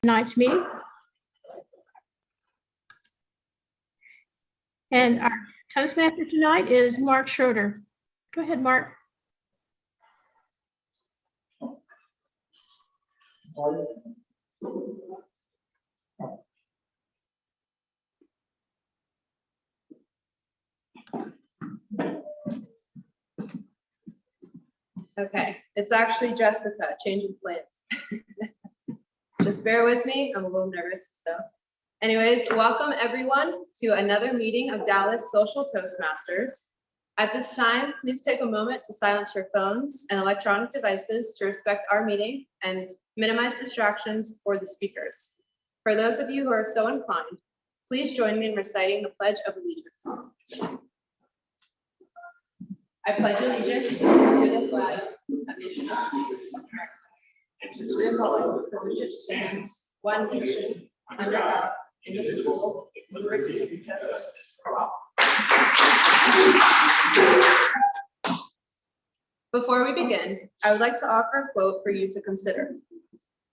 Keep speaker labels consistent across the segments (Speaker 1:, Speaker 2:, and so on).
Speaker 1: Tonight's meeting. And our Toastmaster tonight is Mark Schroeder. Go ahead, Mark.
Speaker 2: Okay, it's actually Jessica, changing plans. Just bear with me, I'm a little nervous. So anyways, welcome everyone to another meeting of Dallas Social Toastmasters. At this time, please take a moment to silence your phones and electronic devices to respect our meeting and minimize distractions for the speakers. For those of you who are so inclined, please join me in reciting the Pledge of Allegiance. I pledge allegiance to the flag of the United States of America, and to the republic for which it stands, one nation, under God, indivisible, with liberty and justice for all. Before we begin, I would like to offer a quote for you to consider.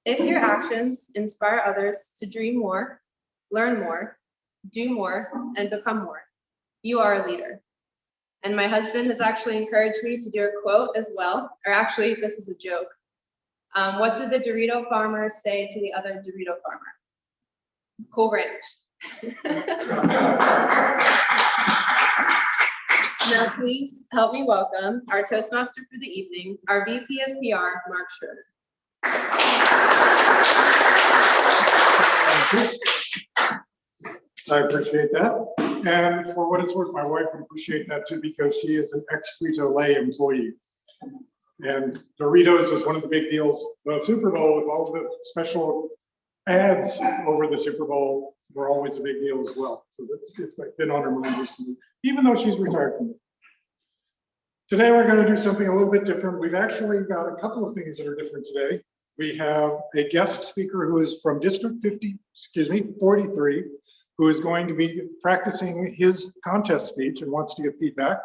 Speaker 2: If your actions inspire others to dream more, learn more, do more, and become more, you are a leader. And my husband has actually encouraged me to do a quote as well, or actually this is a joke. What did the Dorito farmer say to the other Dorito farmer? Cool ranch. Now please help me welcome our Toastmaster for the evening, our VP of PR, Mark Schroeder.
Speaker 3: I appreciate that. And for what it's worth, my wife would appreciate that too, because she is an ex-Frito-Lay employee. And Doritos was one of the big deals. The Super Bowl, with all the special ads over the Super Bowl, were always a big deal as well. So it's been on her mind recently, even though she's retired from it. Today, we're going to do something a little bit different. We've actually got a couple of things that are different today. We have a guest speaker who is from District 43, who is going to be practicing his contest speech and wants to get feedback.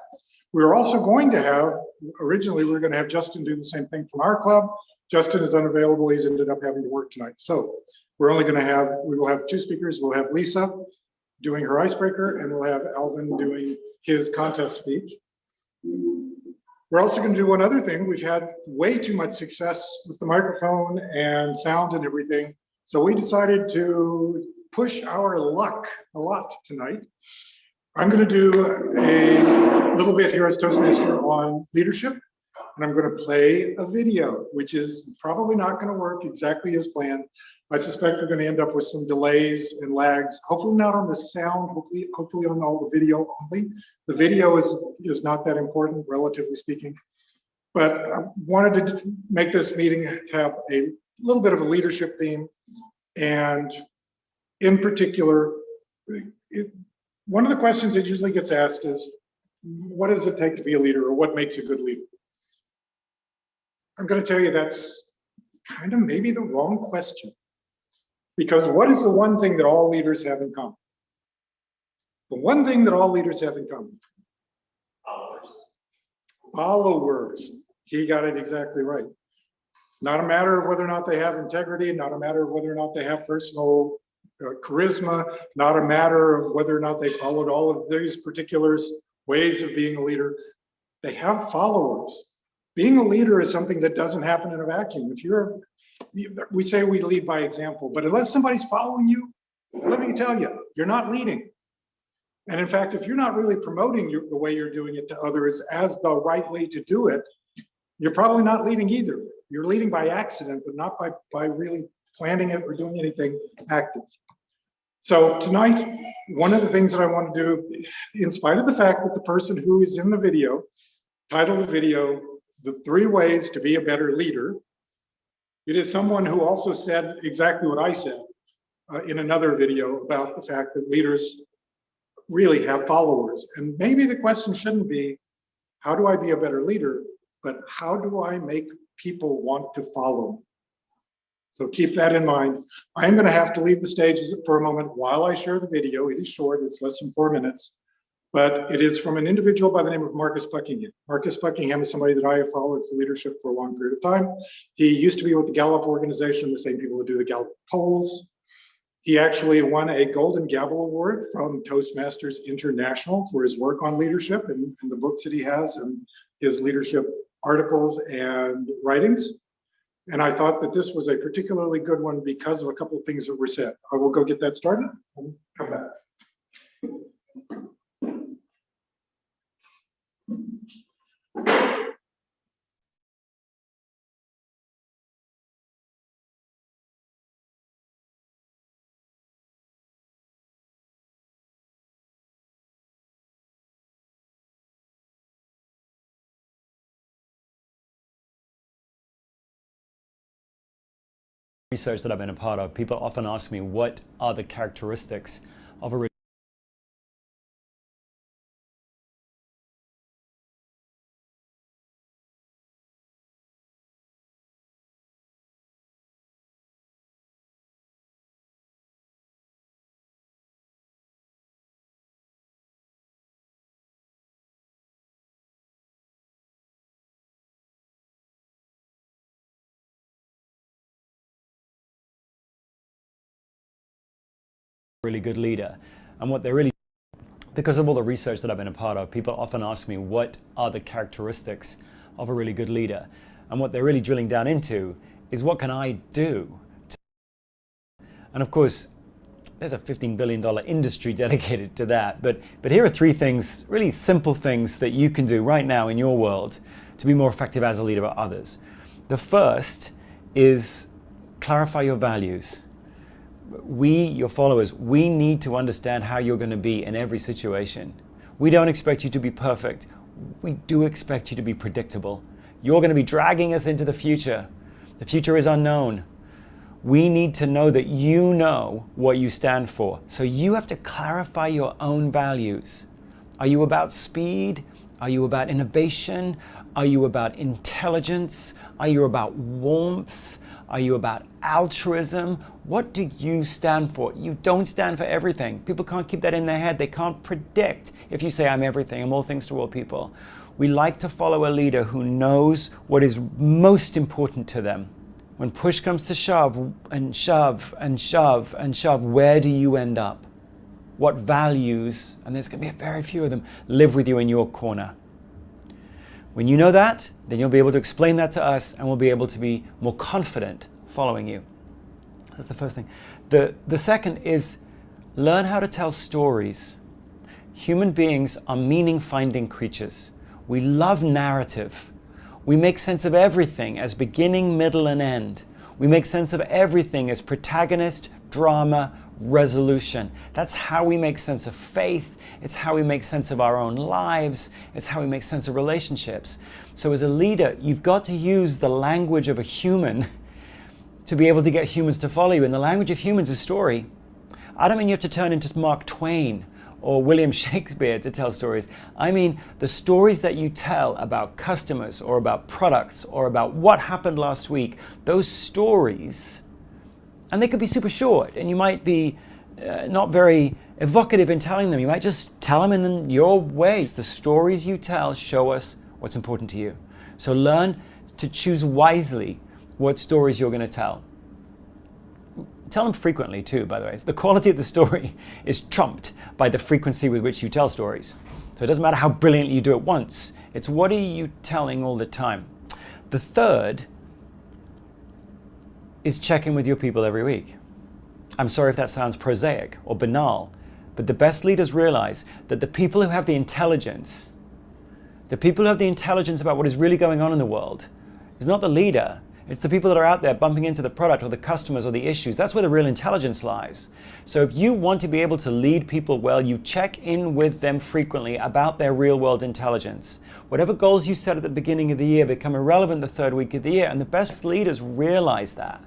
Speaker 3: We're also going to have, originally we were going to have Justin do the same thing from our club. Justin is unavailable, he's ended up having to work tonight. So we're only going to have, we will have two speakers. We'll have Lisa doing her icebreaker, and we'll have Alvin doing his contest speech. We're also going to do one other thing. We've had way too much success with the microphone and sound and everything. So we decided to push our luck a lot tonight. I'm going to do a little bit here as Toastmaster on leadership, and I'm going to play a video, which is probably not going to work exactly as planned. I suspect we're going to end up with some delays and lags, hopefully not on the sound, hopefully on all the video only. The video is not that important, relatively speaking. But I wanted to make this meeting have a little bit of a leadership theme. And in particular, one of the questions that usually gets asked is, what does it take to be a leader, or what makes a good leader? I'm going to tell you that's kind of maybe the wrong question. Because what is the one thing that all leaders have in common? The one thing that all leaders have in common? Followers. He got it exactly right. It's not a matter of whether or not they have integrity, not a matter of whether or not they have personal charisma, not a matter of whether or not they followed all of these particular ways of being a leader. They have followers. Being a leader is something that doesn't happen in a vacuum. We say we lead by example, but unless somebody's following you, let me tell you, you're not leading. And in fact, if you're not really promoting the way you're doing it to others as the right way to do it, you're probably not leading either. You're leading by accident, but not by really planning it or doing anything active. So tonight, one of the things that I want to do, in spite of the fact that the person who is in the video, titled the video, "The 3 Ways to Be a Better Leader," it is someone who also said exactly what I said in another video about the fact that leaders really have followers. And maybe the question shouldn't be, how do I be a better leader? But how do I make people want to follow me? So keep that in mind. I'm going to have to leave the stage for a moment while I share the video. It is short, it's less than 4 minutes. but it is from an individual by the name of Marcus Buckingham. Marcus Buckingham is somebody that I have followed for leadership for a long period of time. He used to be with the Gallup organization, the same people that do the Gallup polls. He actually won a Golden Gavel Award from Toastmasters International for his work on leadership and the books that he has and his leadership articles and writings. And I thought that this was a particularly good one because of a couple of things that were said. I will go get that started and come back.
Speaker 4: Research that I've been a part of, people often ask me, what are the characteristics of a really good leader? And what they're really, because of all the research that I've been a part of, people often ask me, what are the characteristics of a really good leader? And what they're really drilling down into is, what can I do? And of course, there's a $15 billion industry dedicated to that. But here are three things, really simple things that you can do right now in your world to be more effective as a leader of others. The first is clarify your values. We, your followers, we need to understand how you're going to be in every situation. We don't expect you to be perfect. We do expect you to be predictable. You're going to be dragging us into the future. The future is unknown. We need to know that you know what you stand for. So you have to clarify your own values. Are you about speed? Are you about innovation? Are you about intelligence? Are you about warmth? Are you about altruism? What do you stand for? You don't stand for everything. People can't keep that in their head. They can't predict if you say, I'm everything, I'm all things to all people. We like to follow a leader who knows what is most important to them. When push comes to shove and shove and shove and shove, where do you end up? What values, and there's going to be very few of them, live with you in your corner? When you know that, then you'll be able to explain that to us and we'll be able to be more confident following you. That's the first thing. The second is learn how to tell stories. Human beings are meaning-finding creatures. We love narrative. We make sense of everything as beginning, middle, and end. We make sense of everything as protagonist, drama, resolution. That's how we make sense of faith. It's how we make sense of our own lives. It's how we make sense of relationships. So as a leader, you've got to use the language of a human to be able to get humans to follow you. And the language of humans is story. I don't mean you have to turn into Mark Twain or William Shakespeare to tell stories. I mean the stories that you tell about customers or about products or about what happened last week, those stories. And they could be super short, and you might be not very evocative in telling them. You might just tell them in your ways. The stories you tell show us what's important to you. So learn to choose wisely what stories you're going to tell. Tell them frequently too, by the way. The quality of the story is trumped by the frequency with which you tell stories. So it doesn't matter how brilliantly you do it once. It's what are you telling all the time. The third is check in with your people every week. I'm sorry if that sounds prosaic or banal, but the best leaders realize that the people who have the intelligence about what is really going on in the world is not the leader. It's the people that are out there bumping into the product or the customers or the issues. That's where the real intelligence lies. So if you want to be able to lead people well, you check in with them frequently about their real world intelligence. Whatever goals you set at the beginning of the year become irrelevant the third week of the year, and the best leaders realize that.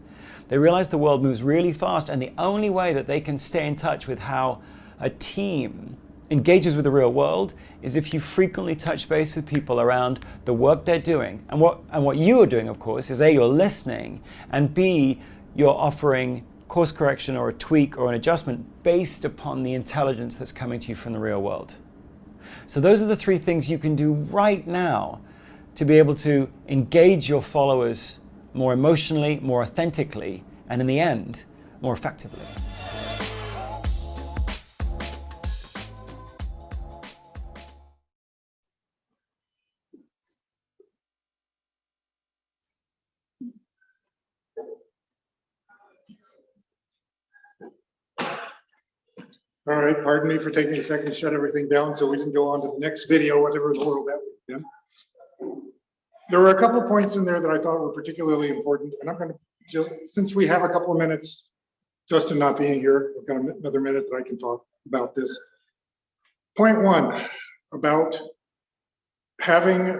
Speaker 4: They realize the world moves really fast, and the only way that they can stay in touch with how a team engages with the real world is if you frequently touch base with people around the work they're doing. And what you are doing, of course, is A, you're listening, and B, you're offering course correction or a tweak or an adjustment based upon the intelligence that's coming to you from the real world. So those are the three things you can do right now to be able to engage your followers more emotionally, more authentically, and in the end, more effectively.
Speaker 3: All right, pardon me for taking a second to shut everything down so we didn't go on to the next video, whatever in the world that would have been. There were a couple of points in there that I thought were particularly important, and I'm going to just, since we have a couple of minutes, Justin not being here, I've got another minute that I can talk about this. Point one, about having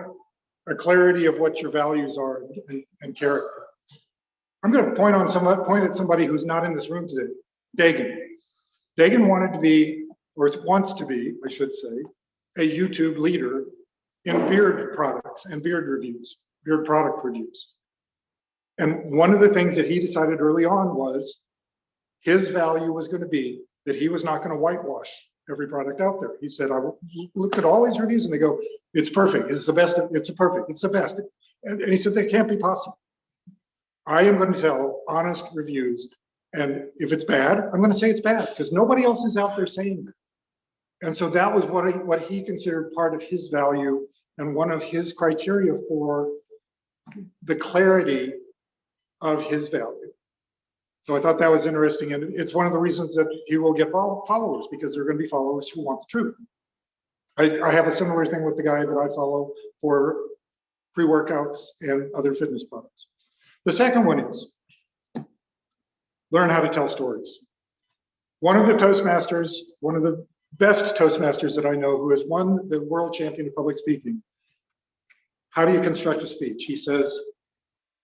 Speaker 3: a clarity of what your values are and character. I'm going to point at somebody who's not in this room today, Dagan. Dagan wanted to be, or wants to be, I should say, a YouTube leader in beard products and beard reviews, beard product reviews. And one of the things that he decided early on was his value was going to be that he was not going to whitewash every product out there. He said, I looked at all these reviews and they go, it's perfect, it's the best, it's perfect, it's the best. And he said, that can't be possible. I am going to tell honest reviews. And if it's bad, I'm going to say it's bad because nobody else is out there saying that. And so that was what he considered part of his value and one of his criteria for the clarity of his value. So I thought that was interesting. And it's one of the reasons that he will get followers, because there are going to be followers who want the truth. I have a similar thing with the guy that I follow for pre-workouts and other fitness products. The second one is learn how to tell stories. One of the Toastmasters, one of the best Toastmasters that I know, who has won the world champion of public speaking. How do you construct a speech? He says,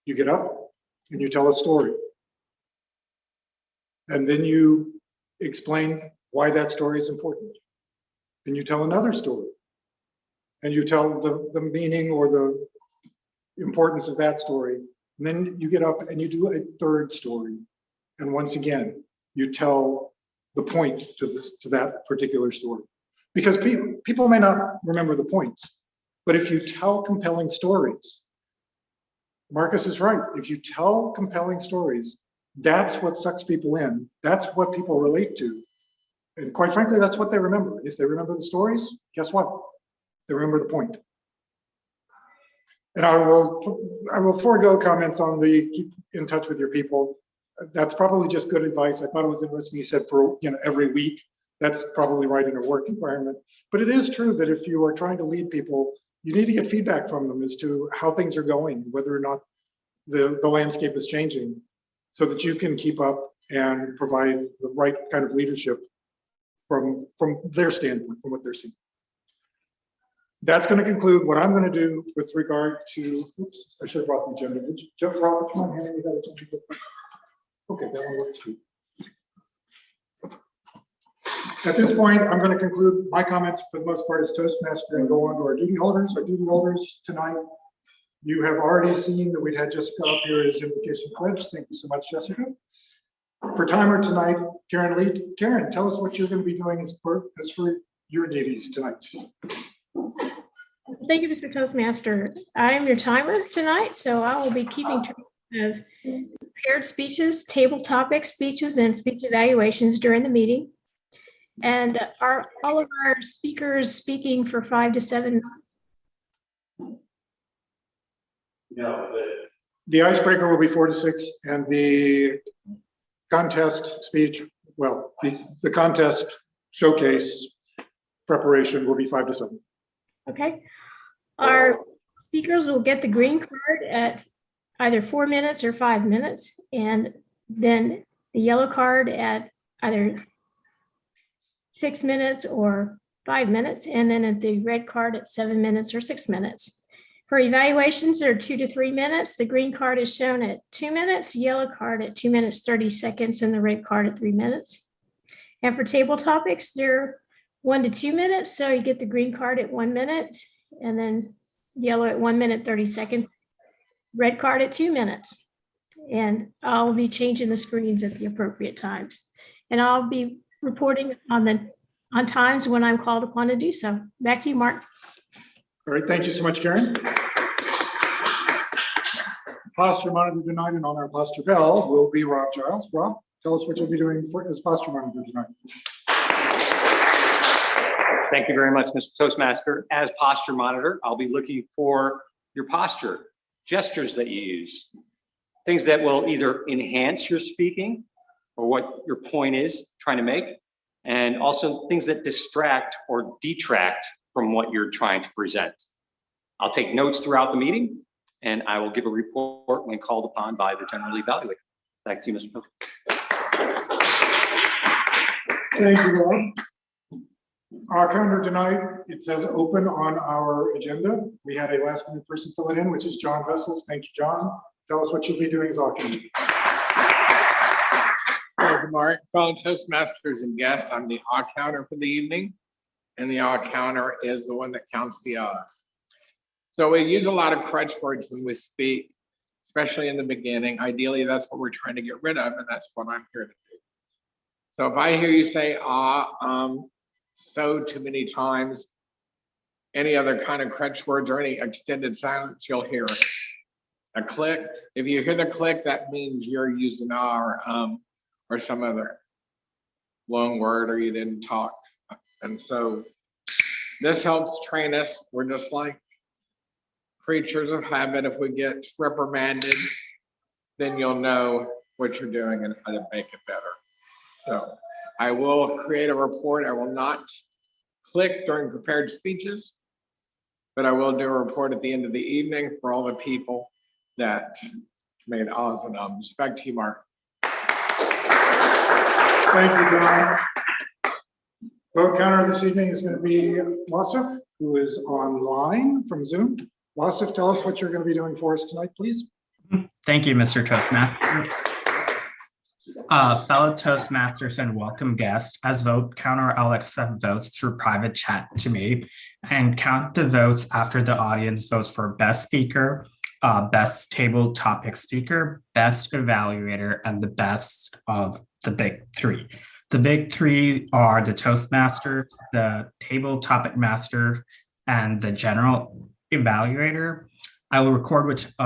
Speaker 3: you get up and you tell a story. And then you explain why that story is important. Then you tell another story. And you tell the meaning or the importance of that story. And then you get up and you do a third story. And once again, you tell the point to that particular story. Because people may not remember the points, but if you tell compelling stories, Marcus is right. If you tell compelling stories, that's what sucks people in. That's what people relate to. And quite frankly, that's what they remember. If they remember the stories, guess what? They remember the point. And I will forego comments on the keep in touch with your people. That's probably just good advice. I thought it was interesting. He said for every week. That's probably right in a work environment. But it is true that if you are trying to lead people, you need to get feedback from them as to how things are going, whether or not the landscape is changing, so that you can keep up and provide the right kind of leadership from their standpoint, from what they're seeing. That's going to conclude what I'm going to do with regard to, oops, I should have brought the agenda. Would you, Robert, come on, hand me that agenda. Okay, that one works too. At this point, I'm going to conclude my comments for the most part as Toastmaster and go on to our duty holders. Our duty holders tonight, you have already seen that we've had Jessica up here as invocation pledge. Thank you so much, Jessica. For timer tonight, Karen Lee. Karen, tell us what you're going to be doing as for your duties tonight.
Speaker 1: Thank you, Mr. Toastmaster. I am your timer tonight, so I will be keeping track of prepared speeches, table topics, speeches, and speech evaluations during the meeting. And all of our speakers speaking for 5 to 7 minutes?
Speaker 3: No, the icebreaker will be 4 to 6, and the contest speech, well, the contest showcase preparation will be 5 to 7.
Speaker 1: Okay. Our speakers will get the green card at either 4 minutes or 5 minutes, and then the yellow card at either 6 minutes or 5 minutes, and then at the red card at 7 minutes or 6 minutes. For evaluations, they're 2 to 3 minutes. The green card is shown at 2 minutes, yellow card at 2 minutes, 30 seconds, and the red card at 3 minutes. And for table topics, they're 1 to 2 minutes. So you get the green card at 1 minute, and then yellow at 1 minute, 30 seconds, red card at 2 minutes. And I'll be changing the screens at the appropriate times. And I'll be reporting on the on times when I'm called upon to do so. Back to you, Mark.
Speaker 3: All right, thank you so much, Karen. Posture monitor tonight, and on our posture bell will be Rob Giles. Rob, tell us what you'll be doing as posture monitor tonight.
Speaker 5: Thank you very much, Mr. Toastmaster. As posture monitor, I'll be looking for your posture, gestures that you use, things that will either enhance your speaking or what your point is trying to make, and also things that distract or detract from what you're trying to present. I'll take notes throughout the meeting, and I will give a report when called upon by the general evaluator. Back to you, Mr. President.
Speaker 3: Thank you, Rob. Our calendar tonight, it says open on our agenda. We had a last minute person fill it in, which is John Vessels. Thank you, John. Tell us what you'll be doing as our calendar.
Speaker 6: Good morning, fellow Toastmasters and guests. I'm the odd counter for the evening, and the odd counter is the one that counts the odds. So we use a lot of crutch words when we speak, especially in the beginning. Ideally, that's what we're trying to get rid of, and that's what I'm here to do. So if I hear you say so too many times, any other kind of crutch words or any extended silence, you'll hear it. A click. If you hear the click, that means you're using or some other long word, or you didn't talk. And so this helps train us. We're just like creatures of habit. If we get reprimanded, then you'll know what you're doing and how to make it better. So I will create a report. I will not click during prepared speeches, but I will do a report at the end of the evening for all the people that made ahs and ums. Back to you, Mark.
Speaker 3: Thank you, John. Vote counter this evening is going to be Wasif, who is online from Zoom. Wasif, tell us what you're going to be doing for us tonight, please.
Speaker 7: Thank you, Mr. Toastmaster. Fellow Toastmasters and welcome guests, as vote counter, I'll accept votes through private chat to me and count the votes after the audience votes for best speaker, best table topic speaker, best evaluator, and the best of the big three. The big three are the Toastmaster, the table topic master, and the general evaluator. I will record which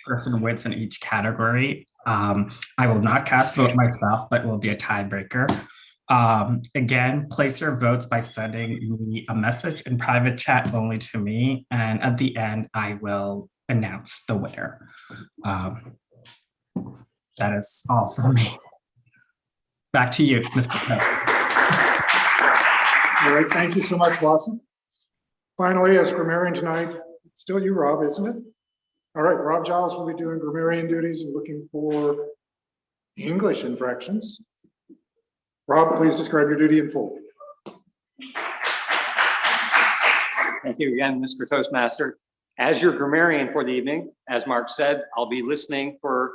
Speaker 7: person wins in each category. I will not cast vote myself, but will be a tiebreaker. Again, place your votes by sending me a message in private chat only to me, and at the end, I will announce the winner. That is all for me. Back to you, Mr. President.
Speaker 3: All right, thank you so much, Wasif. Finally, as grammarian tonight, it's still you, Rob, isn't it? All right, Rob Giles will be doing grammarian duties and looking for English infractions. Rob, please describe your duty in full.
Speaker 5: Thank you again, Mr. Toastmaster. As your grammarian for the evening, as Mark said, I'll be listening for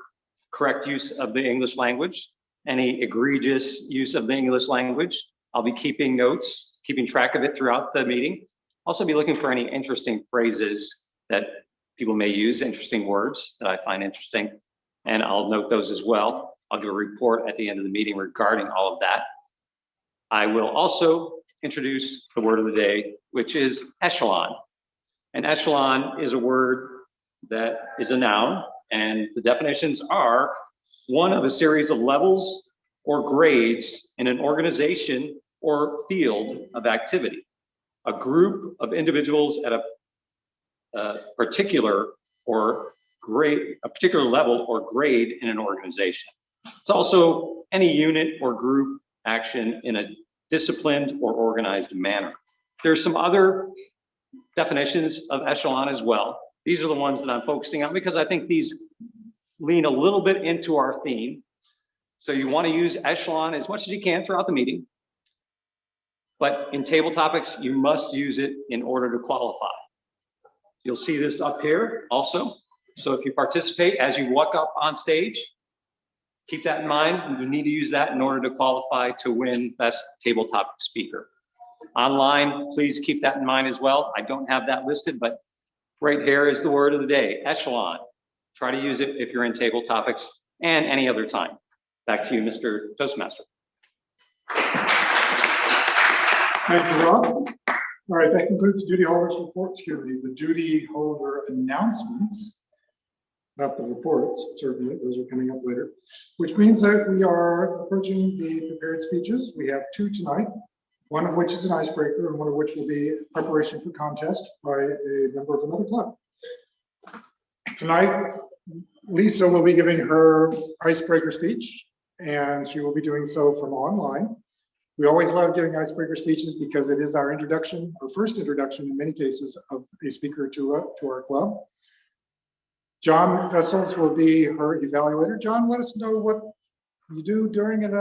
Speaker 5: correct use of the English language, any egregious use of the English language. I'll be keeping notes, keeping track of it throughout the meeting. Also be looking for any interesting phrases that people may use, interesting words that I find interesting, and I'll note those as well. I'll give a report at the end of the meeting regarding all of that. I will also introduce the word of the day, which is echelon. An echelon is a word that is a noun, and the definitions are one of a series of levels or grades in an organization or field of activity. A group of individuals at a particular level or grade in an organization. It's also any unit or group action in a disciplined or organized manner. There's some other definitions of echelon as well. These are the ones that I'm focusing on because I think these lean a little bit into our theme. So you want to use echelon as much as you can throughout the meeting. But in table topics, you must use it in order to qualify. You'll see this up here also. So if you participate as you walk up on stage, keep that in mind. You need to use that in order to qualify to win best table topic speaker. Online, please keep that in mind as well. I don't have that listed, but right here is the word of the day, echelon. Try to use it if you're in table topics and any other time. Back to you, Mr. Toastmaster.
Speaker 3: Thank you, Rob. All right, that concludes the duty holders report, the duty holder announcements, not the reports, certainly those are coming up later, which means that we are approaching the prepared speeches. We have 2 tonight, one of which is an icebreaker and one of which will be preparation for contest by a member of another club. Tonight, Lisa will be giving her icebreaker speech, and she will be doing so from online. We always love giving icebreaker speeches because it is our introduction, our first introduction in many cases of a speaker to our club. John Vessels will be her evaluator. John, let us know what you do during an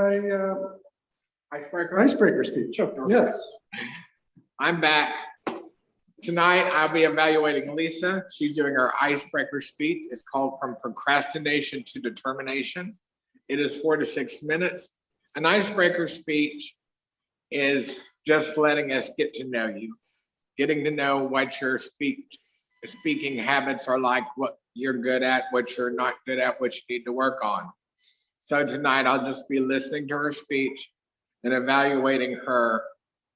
Speaker 3: icebreaker speech. Sure. Yes.
Speaker 6: I'm back. Tonight, I'll be evaluating Lisa. She's doing her icebreaker speech. It's called From Procrastination to Determination. It is 4 to 6 minutes. An icebreaker speech is just letting us get to know you, getting to know what your speaking habits are like, what you're good at, what you're not good at, what you need to work on. So tonight, I'll just be listening to her speech and evaluating her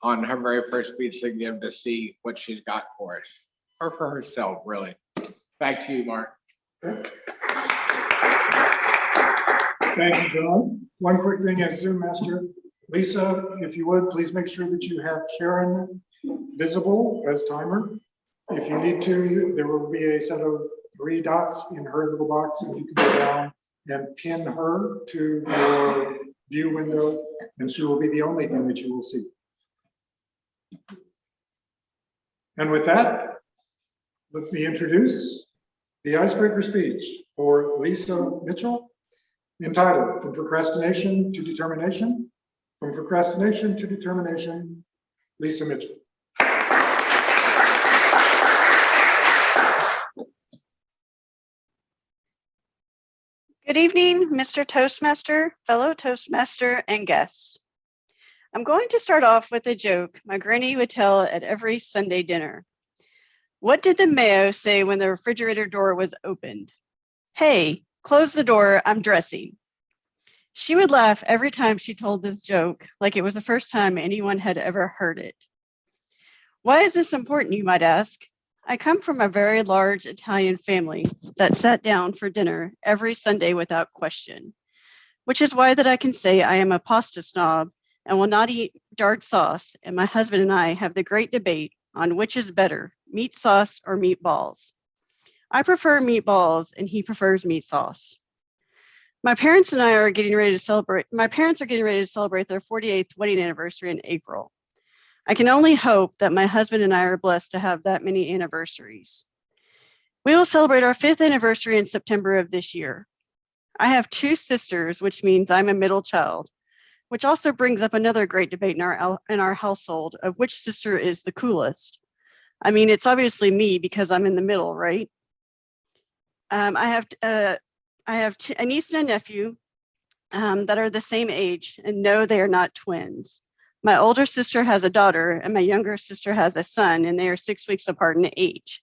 Speaker 6: on her very first speech to give to see what she's got for us, or for herself, really. Back to you, Mark.
Speaker 3: Thank you, John. One quick thing as Zoom master, Lisa, if you would, please make sure that you have Karen visible as timer. If you need to, there will be a set of 3 dots in her little box, and you can go down and pin her to your view window, and she will be the only thing that you will see. And with that, let me introduce the icebreaker speech for Lisa Mitchell, entitled From Procrastination to Determination. From Procrastination to Determination, Lisa Mitchell.
Speaker 8: Good evening, Mr. Toastmaster, fellow Toastmaster, and guests. I'm going to start off with a joke my granny would tell at every Sunday dinner. What did the mayo say when the refrigerator door was opened? Hey, close the door, I'm dressing. She would laugh every time she told this joke, like it was the first time anyone had ever heard it. Why is this important, you might ask? I come from a very large Italian family that sat down for dinner every Sunday without question, which is why that I can say I am a pasta snob and will not eat jarred sauce, and my husband and I have the great debate on which is better, meat sauce or meatballs. I prefer meatballs and he prefers meat sauce. My parents are getting ready to celebrate their 48th wedding anniversary in April. I can only hope that my husband and I are blessed to have that many anniversaries. We will celebrate our 5th anniversary in September of this year. I have 2 sisters, which means I'm a middle child, which also brings up another great debate in our household of which sister is the coolest. I mean, it's obviously me because I'm in the middle, right? I have a niece and a nephew that are the same age, and no, they are not twins. My older sister has a daughter and my younger sister has a son, and they are 6 weeks apart in age.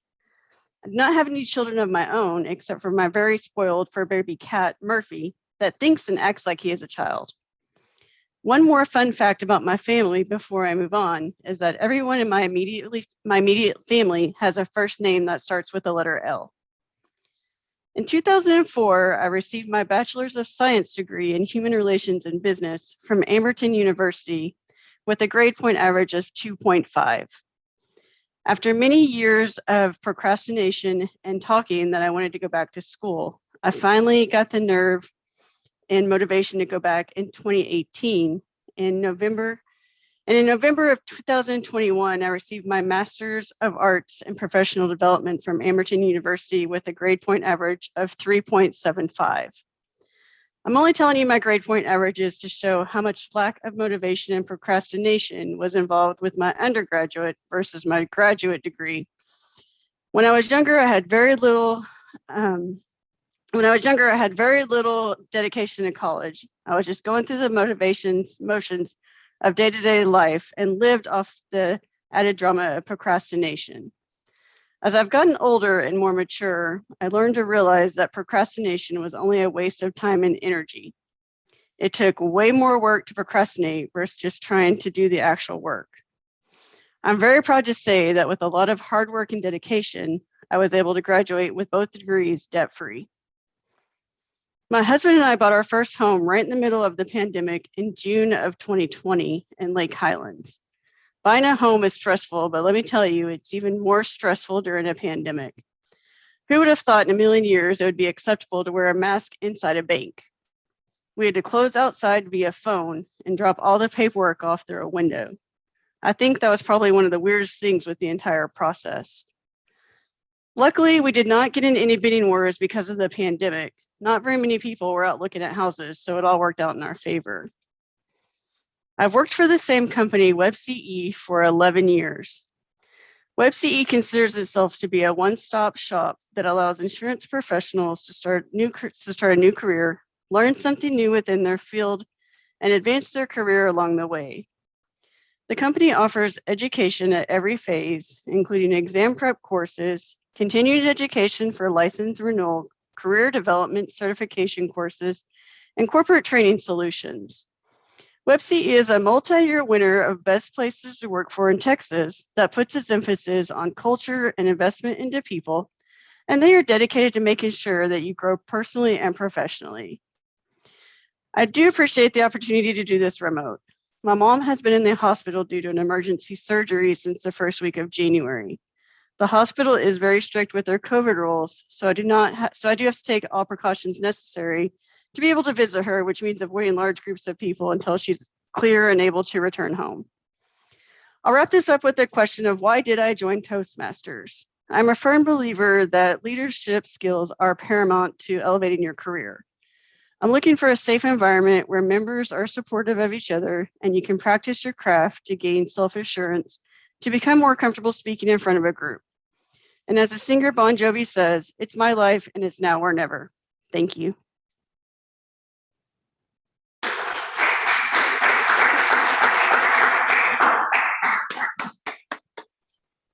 Speaker 8: I do not have any children of my own, except for my very spoiled fur baby cat, Murphy, that thinks and acts like he is a child. One more fun fact about my family before I move on is that everyone in my immediate family has a first name that starts with the letter L. In 2004, I received my Bachelor's of Science degree in Human Relations and Business from Amberton University with a grade point average of 2.5. After many years of procrastination and talking that I wanted to go back to school, I finally got the nerve and motivation to go back in 2018 in November. And in November of 2021, I received my Master's of Arts in Professional Development from Amberton University with a grade point average of 3.75. I'm only telling you my grade point averages to show how much lack of motivation and procrastination was involved with my undergraduate versus my graduate degree. When I was younger, I had very little dedication to college. I was just going through the motions of day-to-day life and lived off the added drama of procrastination. As I've gotten older and more mature, I learned to realize that procrastination was only a waste of time and energy. It took way more work to procrastinate versus just trying to do the actual work. I'm very proud to say that with a lot of hard work and dedication, I was able to graduate with both degrees debt-free. My husband and I bought our first home right in the middle of the pandemic in June of 2020 in Lake Highlands. Buying a home is stressful, but let me tell you, it's even more stressful during a pandemic. Who would have thought in a million years it would be acceptable to wear a mask inside a bank? We had to close outside via phone and drop all the paperwork off through a window. I think that was probably one of the weirdest things with the entire process. Luckily, we did not get into any bidding wars because of the pandemic. Not very many people were out looking at houses, so it all worked out in our favor. I've worked for the same company, WebCE, for 11 years. WebCE considers itself to be a one-stop shop that allows insurance professionals to start a new career, learn something new within their field, and advance their career along the way. The company offers education at every phase, including exam prep courses, continuing education for license renewal, career development certification courses, and corporate training solutions. WebCE is a multi-year winner of Best Places to Work For in Texas that puts its emphasis on culture and investment into people, and they are dedicated to making sure that you grow personally and professionally. I do appreciate the opportunity to do this remote. My mom has been in the hospital due to an emergency surgery since the first week of January. The hospital is very strict with their COVID rules, so I do have to take all precautions necessary to be able to visit her, which means avoiding large groups of people until she's clear and able to return home. I'll wrap this up with the question of why did I join Toastmasters? I'm a firm believer that leadership skills are paramount to elevating your career. I'm looking for a safe environment where members are supportive of each other and you can practice your craft to gain self-assurance to become more comfortable speaking in front of a group. And as the singer Bon Jovi says, it's my life and it's now or never. Thank you.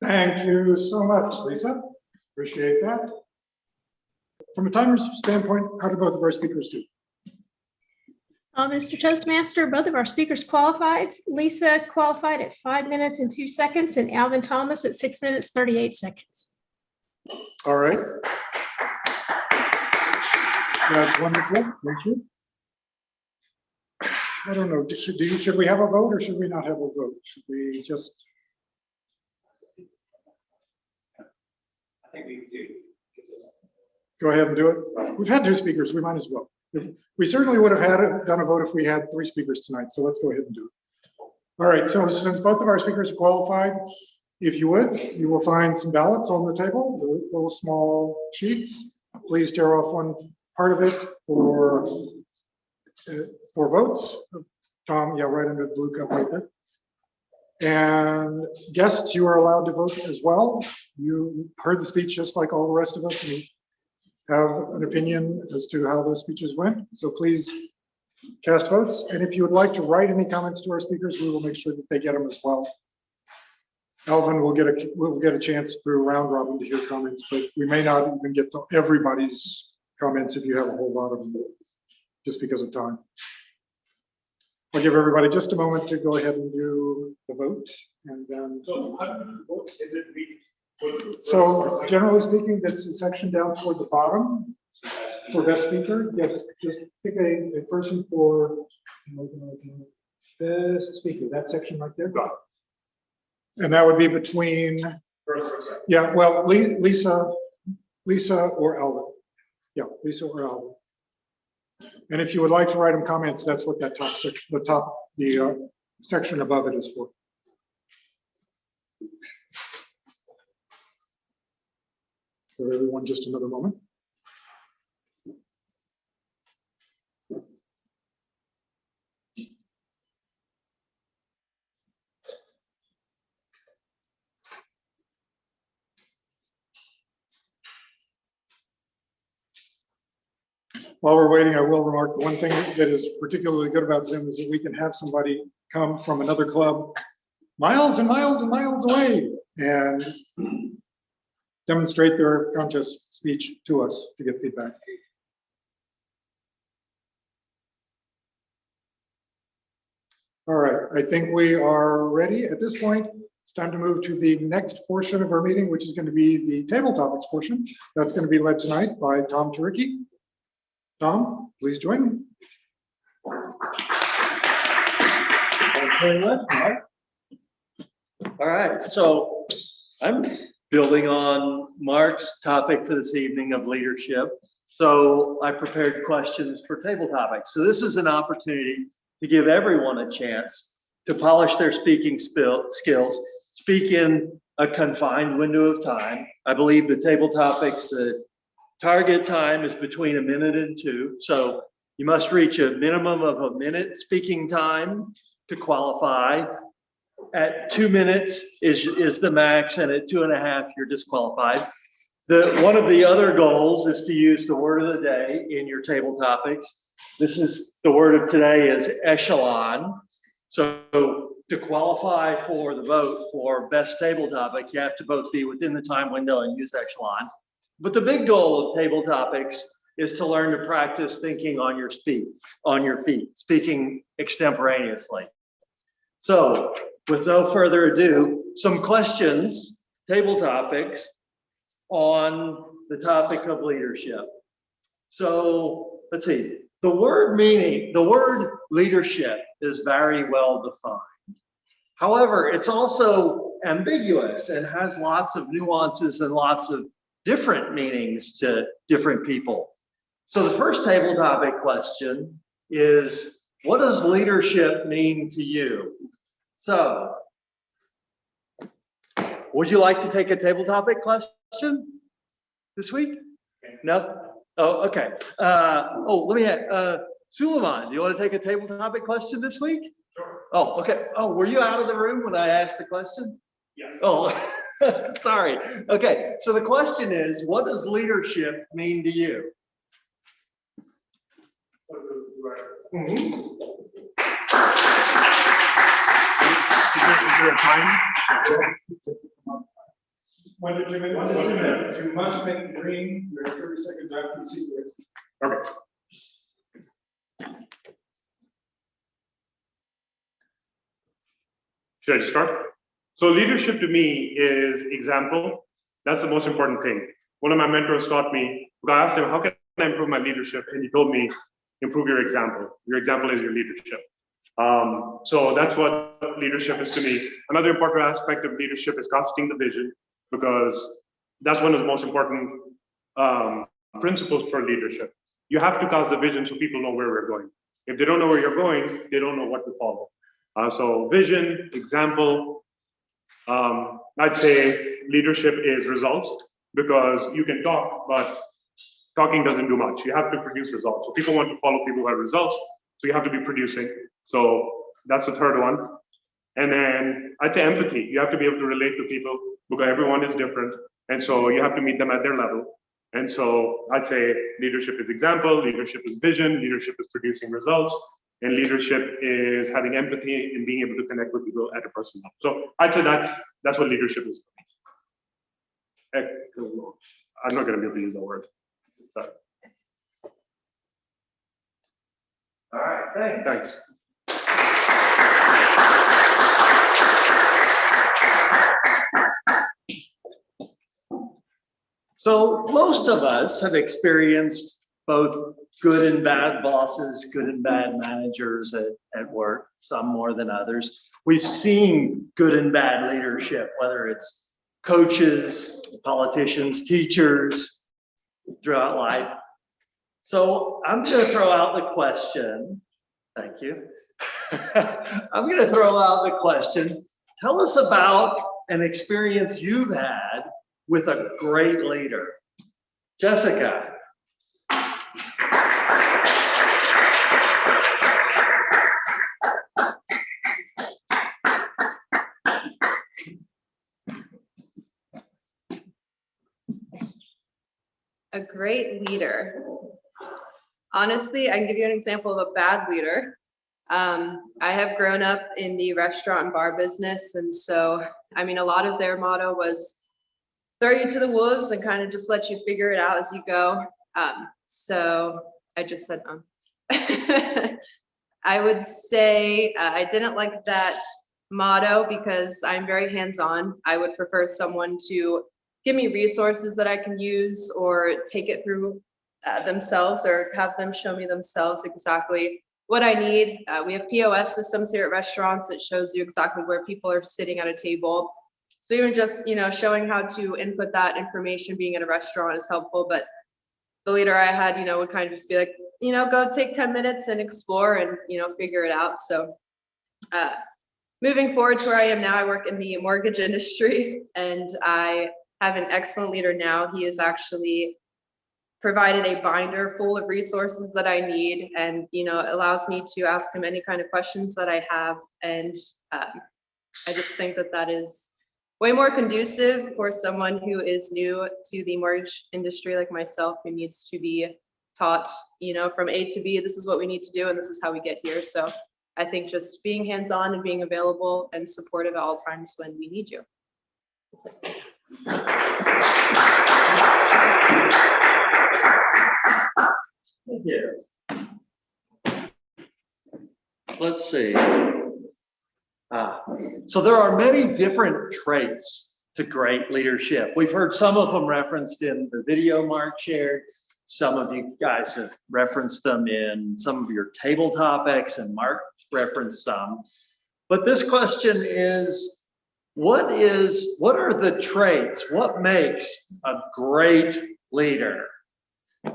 Speaker 3: Thank you so much, Lisa. Appreciate that. From a timer's standpoint, how did both of our speakers do?
Speaker 1: Mr. Toastmaster, both of our speakers qualified. Lisa qualified at 5 minutes and 2 seconds, and Alvin Thomas at 6 minutes, 38 seconds.
Speaker 3: All right. That's wonderful. Thank you. I don't know. Should we have a vote or should we not have a vote? Should we just?
Speaker 5: I think we do.
Speaker 3: Go ahead and do it. We've had 2 speakers. We might as well. We certainly would have done a vote if we had 3 speakers tonight. So let's go ahead and do it. All right. So since both of our speakers are qualified, if you would, you will find some ballots on the table, the little small sheets. Please tear off one part of it for votes. Tom, yeah, right under the blue cup right there. And guests, you are allowed to vote as well. You heard the speech just like all the rest of us. And have an opinion as to how those speeches went. So please cast votes. And if you would like to write any comments to our speakers, we will make sure that they get them as well. Alvin will get a chance through round robin to hear comments, but we may not even get to everybody's comments if you have a whole lot of them, just because of time. I'll give everybody just a moment to go ahead and do the vote. And then. So generally speaking, that's a section down toward the bottom for best speaker. Yeah, just pick a person for best speaker, that section right there. And that would be between, yeah, well, Lisa or Alvin. Yeah, Lisa or Alvin. And if you would like to write them comments, that's what that top section, the section above it is for. For everyone, just another moment. While we're waiting, I will remark the one thing that is particularly good about Zoom is that we can have somebody come from another club miles and miles and miles away and demonstrate their contest speech to us to get feedback. All right, I think we are ready at this point. it's time to move to the next portion of our meeting, which is going to be the table topics portion. That's going to be led tonight by Tom Turicki. Tom, please join me.
Speaker 9: Thanks very much, Mark. All right, so I'm building on Mark's topic for this evening of leadership. So I prepared questions for table topics. So this is an opportunity to give everyone a chance to polish their speaking skills, speak in a confined window of time. I believe the table topics, the target time is between 1 minute and 2. So you must reach a minimum of 1 minute speaking time to qualify. At 2 minutes is the max, and at 2.5, you're disqualified. One of the other goals is to use the word of the day in your table topics. This is the word of today is echelon. So to qualify for the vote for best table topic, you have to both be within the time window and use echelon. But the big goal of table topics is to learn to practice thinking on your feet, speaking extemporaneously. So with no further ado, some questions, table topics on the topic of leadership. So let's see, the word leadership is very well defined. However, it's also ambiguous and has lots of nuances and lots of different meanings to different people. So the first table topic question is, what does leadership mean to you? So, would you like to take a table topic question this week? No? Oh, okay. Let me add, Suleiman, do you want to take a table topic question this week?
Speaker 3: Sure.
Speaker 9: Oh, okay. Oh, were you out of the room when I asked the question?
Speaker 3: Yeah.
Speaker 9: Oh, sorry. Okay, so the question is, what does leadership mean to you?
Speaker 3: One to 2 minutes. 1 to 2 minutes. You must make the green. You have 30 seconds after you see it. Okay.
Speaker 10: Should I start? So leadership to me is example. That's the most important thing. One of my mentors taught me, I asked him, how can I improve my leadership? And he told me, improve your example. Your example is your leadership. So that's what leadership is to me. Another important aspect of leadership is casting the vision, because that's one of the most important principles for leadership. You have to cast the vision so people know where we're going. If they don't know where you're going, they don't know what to follow. So vision, example, I'd say leadership is results, because you can talk, but talking doesn't do much. You have to produce results. So people want to follow people who have results, so you have to be producing. So that's the third one. And then I'd say empathy. You have to be able to relate to people, because everyone is different. And so you have to meet them at their level. And so I'd say leadership is example, leadership is vision, leadership is producing results, and leadership is having empathy and being able to connect with people at a personal level. So I'd say that's what leadership is. I'm not going to be able to use that word. Sorry.
Speaker 9: All right,
Speaker 10: Thanks.
Speaker 9: So most of us have experienced both good and bad bosses, good and bad managers at work, some more than others. We've seen good and bad leadership, whether it's coaches, politicians, teachers, throughout life. So I'm going to throw out the question. Thank you. I'm going to throw out the question. Tell us about an experience you've had with a great leader. Jessica.
Speaker 2: A great leader. Honestly, I can give you an example of a bad leader. I have grown up in the restaurant and bar business. And so, I mean, a lot of their motto was throw you to the wolves and kind of just let you figure it out as you go. So I just said, I would say I didn't like that motto because I'm very hands-on. I would prefer someone to give me resources that I can use or take it through themselves or have them show me themselves exactly what I need. We have POS systems here at restaurants that shows you exactly where people are sitting at a table. So even just, showing how to input that information being in a restaurant is helpful. But the leader I had, would kind of just be like, go take 10 minutes and explore and, figure it out. So moving forward to where I am now, I work in the mortgage industry and I have an excellent leader now. He has actually provided a binder full of resources that I need and, allows me to ask him any kind of questions that I have. And I just think that that is way more conducive for someone who is new to the mortgage industry like myself, who needs to be taught, from A to B, this is what we need to do and this is how we get here. So I think just being hands-on and being available and supportive at all times when we need you.
Speaker 9: Thank you. Let's see. So there are many different traits to great leadership. We've heard some of them referenced in the video Mark shared. Some of you guys have referenced them in some of your table topics, and Mark referenced some. But this question is, what are the traits? What makes a great leader?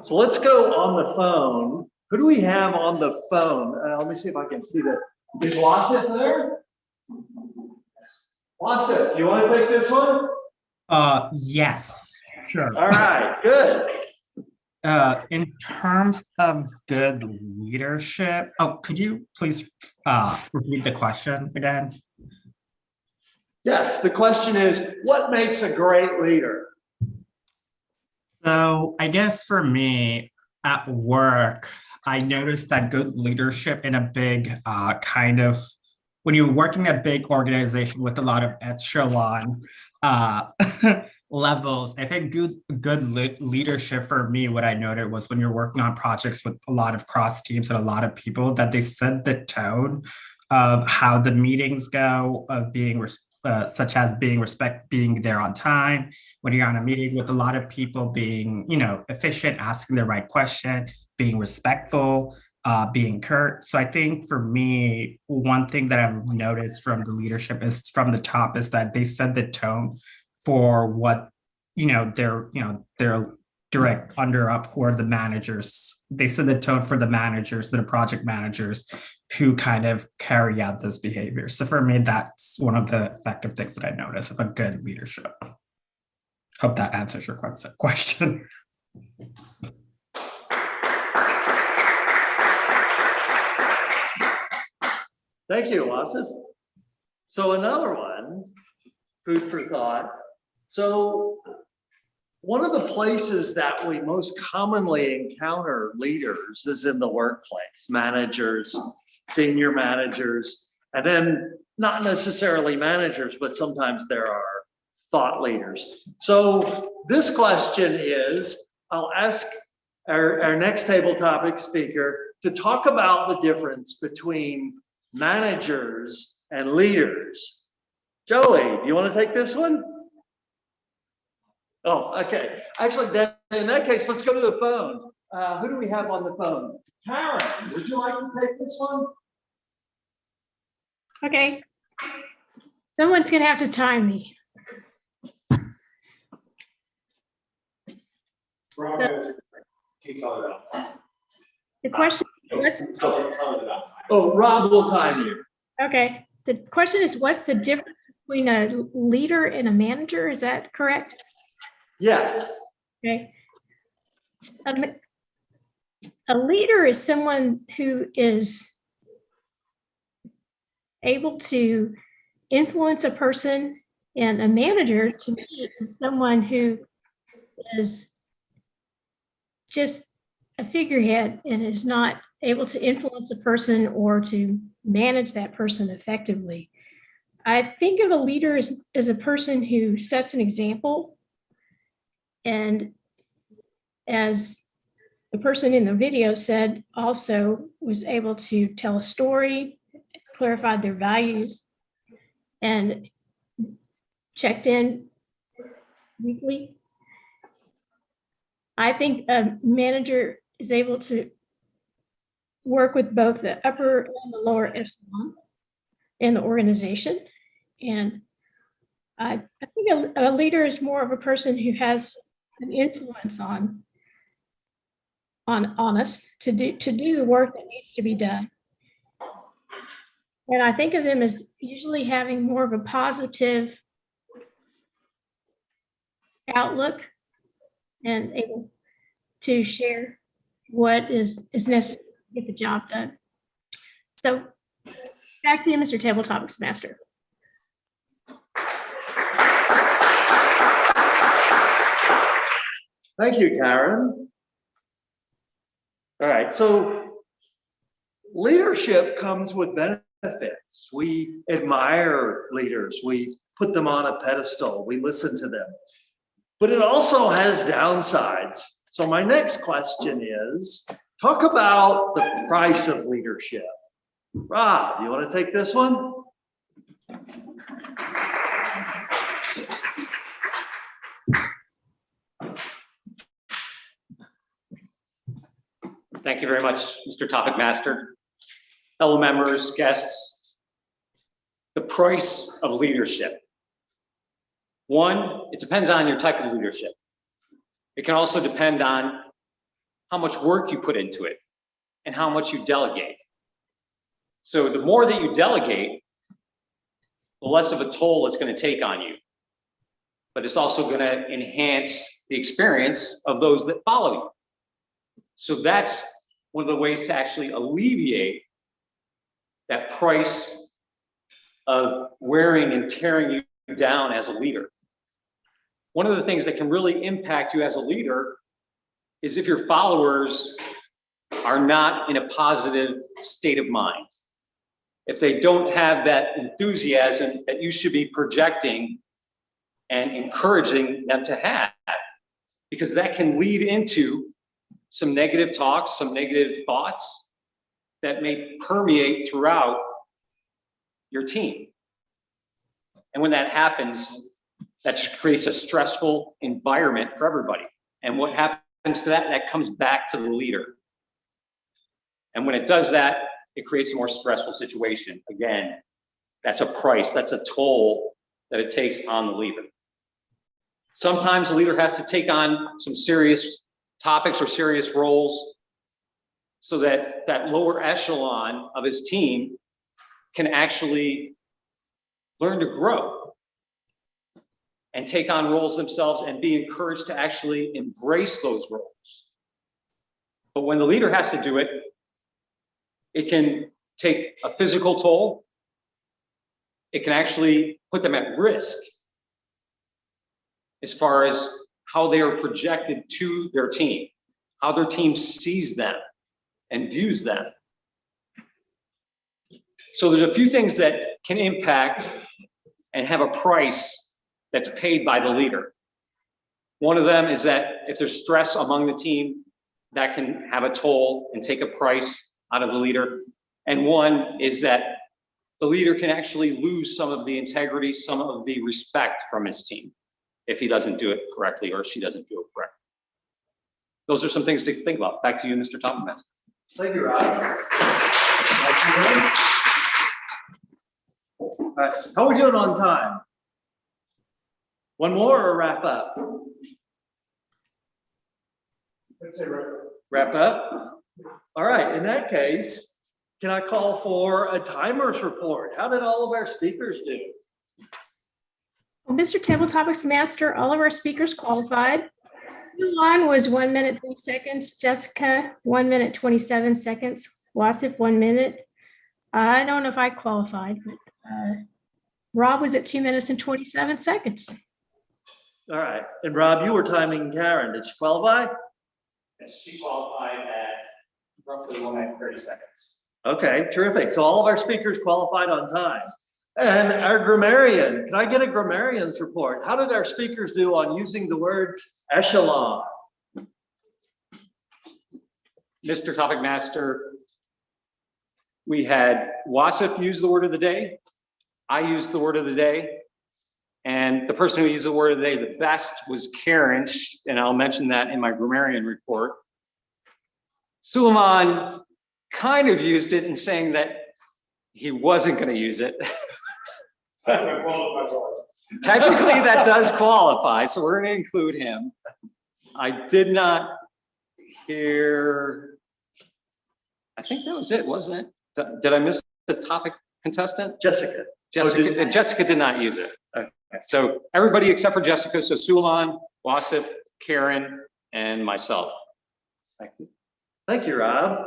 Speaker 9: So let's go on the phone. Who do we have on the phone? Let me see if I can see that. Is Wasif there? Wasif, you want to take this one?
Speaker 7: Yes, sure.
Speaker 9: All right, good.
Speaker 7: In terms of good leadership, could you please repeat the question again?
Speaker 9: Yes, the question is, what makes a great leader?
Speaker 7: So I guess for me at work, I noticed that good leadership in a big when you're working a big organization with a lot of echelon levels, I think good leadership for me, what I noted was when you're working on projects with a lot of cross teams and a lot of people, that they set the tone of how the meetings go, of being such as being there on time, when you're on a meeting with a lot of people, being efficient, asking the right question, being respectful, being curt. So I think for me, one thing that I've noticed from the leadership is from the top is that they set the tone for what their direct under up who are the managers. They set the tone for the managers, the project managers who kind of carry out those behaviors. So for me, that's one of the effective things that I notice of a good leadership. Hope that answers your question.
Speaker 9: Thank you, Wasif. So another one, food for thought. So one of the places that we most commonly encounter leaders is in the workplace, managers, senior managers, and then not necessarily managers, but sometimes there are thought leaders. So this question is, I'll ask our next table topic speaker to talk about the difference between managers and leaders. Joey, do you want to take this one? Oh, okay. Actually, then in that case, let's go to the phone. Who do we have on the phone? Karen, would you like to take this one?
Speaker 1: Okay. Someone's gonna have to time me. So, the question was,
Speaker 9: Oh, Rob will time you.
Speaker 1: okay, the question is, what's the difference between a leader and a manager? Is that correct?
Speaker 9: Yes.
Speaker 1: Okay. A leader is someone who is able to influence a person, and a manager to me is someone who is just a figurehead and is not able to influence a person or to manage that person effectively. I think of a leader as a person who sets an example, and as the person in the video said, also was able to tell a story, clarify their values. and checked in weekly. I think a manager is able to work with both the upper and the lower echelon in the organization. And I think a leader is more of a person who has an influence on us to do the work that needs to be done. And I think of them as usually having more of a positive outlook and able to share what is necessary to get the job done. So back to you, Mr. Table Topics Master.
Speaker 9: Thank you, Karen. All right, so leadership comes with benefits. We admire leaders. We put them on a pedestal. We listen to them. But it also has downsides. So my next question is, talk about the price of leadership. Rob, you want to take this one?
Speaker 5: Thank you very much, Mr. Topic Master. Fellow members, guests, the price of leadership. One, it depends on your type of leadership. It can also depend on how much work you put into it and how much you delegate. So the more that you delegate, the less of a toll it's going to take on you. But it's also going to enhance the experience of those that follow you. So that's one of the ways to actually alleviate that price of wearing and tearing you down as a leader. One of the things that can really impact you as a leader is if your followers are not in a positive state of mind. If they don't have that enthusiasm that you should be projecting and encouraging them to have, because that can lead into some negative talks, some negative thoughts that may permeate throughout your team. And when that happens, that just creates a stressful environment for everybody. And what happens to that? That comes back to the leader. And when it does that, it creates a more stressful situation. Again, that's a price, that's a toll that it takes on the leader. Sometimes the leader has to take on some serious topics or serious roles so that that lower echelon of his team can actually learn to grow and take on roles themselves and be encouraged to actually embrace those roles. But when the leader has to do it, it can take a physical toll. It can actually put them at risk as far as how they are projected to their team, how their team sees them and views them. So there's a few things that can impact and have a price that's paid by the leader. One of them is that if there's stress among the team, that can have a toll and take a price out of the leader. And one is that the leader can actually lose some of the integrity, some of the respect from his team if he doesn't do it correctly or she doesn't do it correctly. Those are some things to think about. Back to you, Mr. Topic Master.
Speaker 9: Thank you, Rob. All right, how are we doing on time? One more or wrap up?
Speaker 3: Let's say right.
Speaker 9: Wrap up? All right, in that case, can I call for a timers report? How did all of our speakers do?
Speaker 1: Well, Mr. Table Topics Master, all of our speakers qualified. Yuan was 1 minute 3 seconds. Jessica, 1 minute 27 seconds. Wasif, 1 minute. I don't know if I qualified, but Rob was at 2 minutes and 27 seconds.
Speaker 9: All right, and Rob, you were timing Karen. Did she qualify?
Speaker 5: Yes, she qualified at roughly 1 minute 30 seconds.
Speaker 9: Okay, terrific. So all of our speakers qualified on time. And our grammarian, can I get a grammarian's report? How did our speakers do on using the word echelon?
Speaker 5: Mr. Topic Master, we had Wasif use the word of the day. I used the word of the day. And the person who used the word of the day the best was Karen, and I'll mention that in my grammarian report. Suleiman kind of used it in saying that he wasn't going to use it. Technically, that does qualify, so we're going to include him. I did not hear, I think that was it, wasn't it? Did I miss the topic contestant?
Speaker 9: Jessica.
Speaker 5: Jessica did not use it. Okay. So everybody except for Jessica, so Suleiman, Wasif, Karen, and myself.
Speaker 9: Thank you. Thank you, Rob.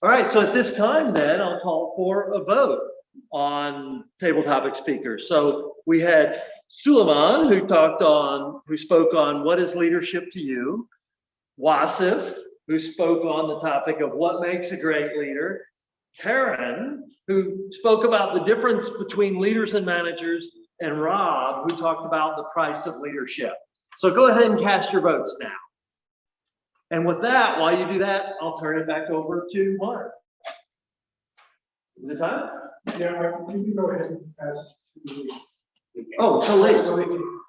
Speaker 9: All right, so at this time then, I'll call for a vote on table topic speakers. So we had Suleiman who spoke on what is leadership to you, Wasif, who spoke on the topic of what makes a great leader, Karen, who spoke about the difference between leaders and managers, and Rob, who talked about the price of leadership. So go ahead and cast your votes now. And with that, while you do that, I'll turn it back over to Mark. Is it time?
Speaker 3: Yeah, you can go ahead and pass.
Speaker 9: Oh, so Lee.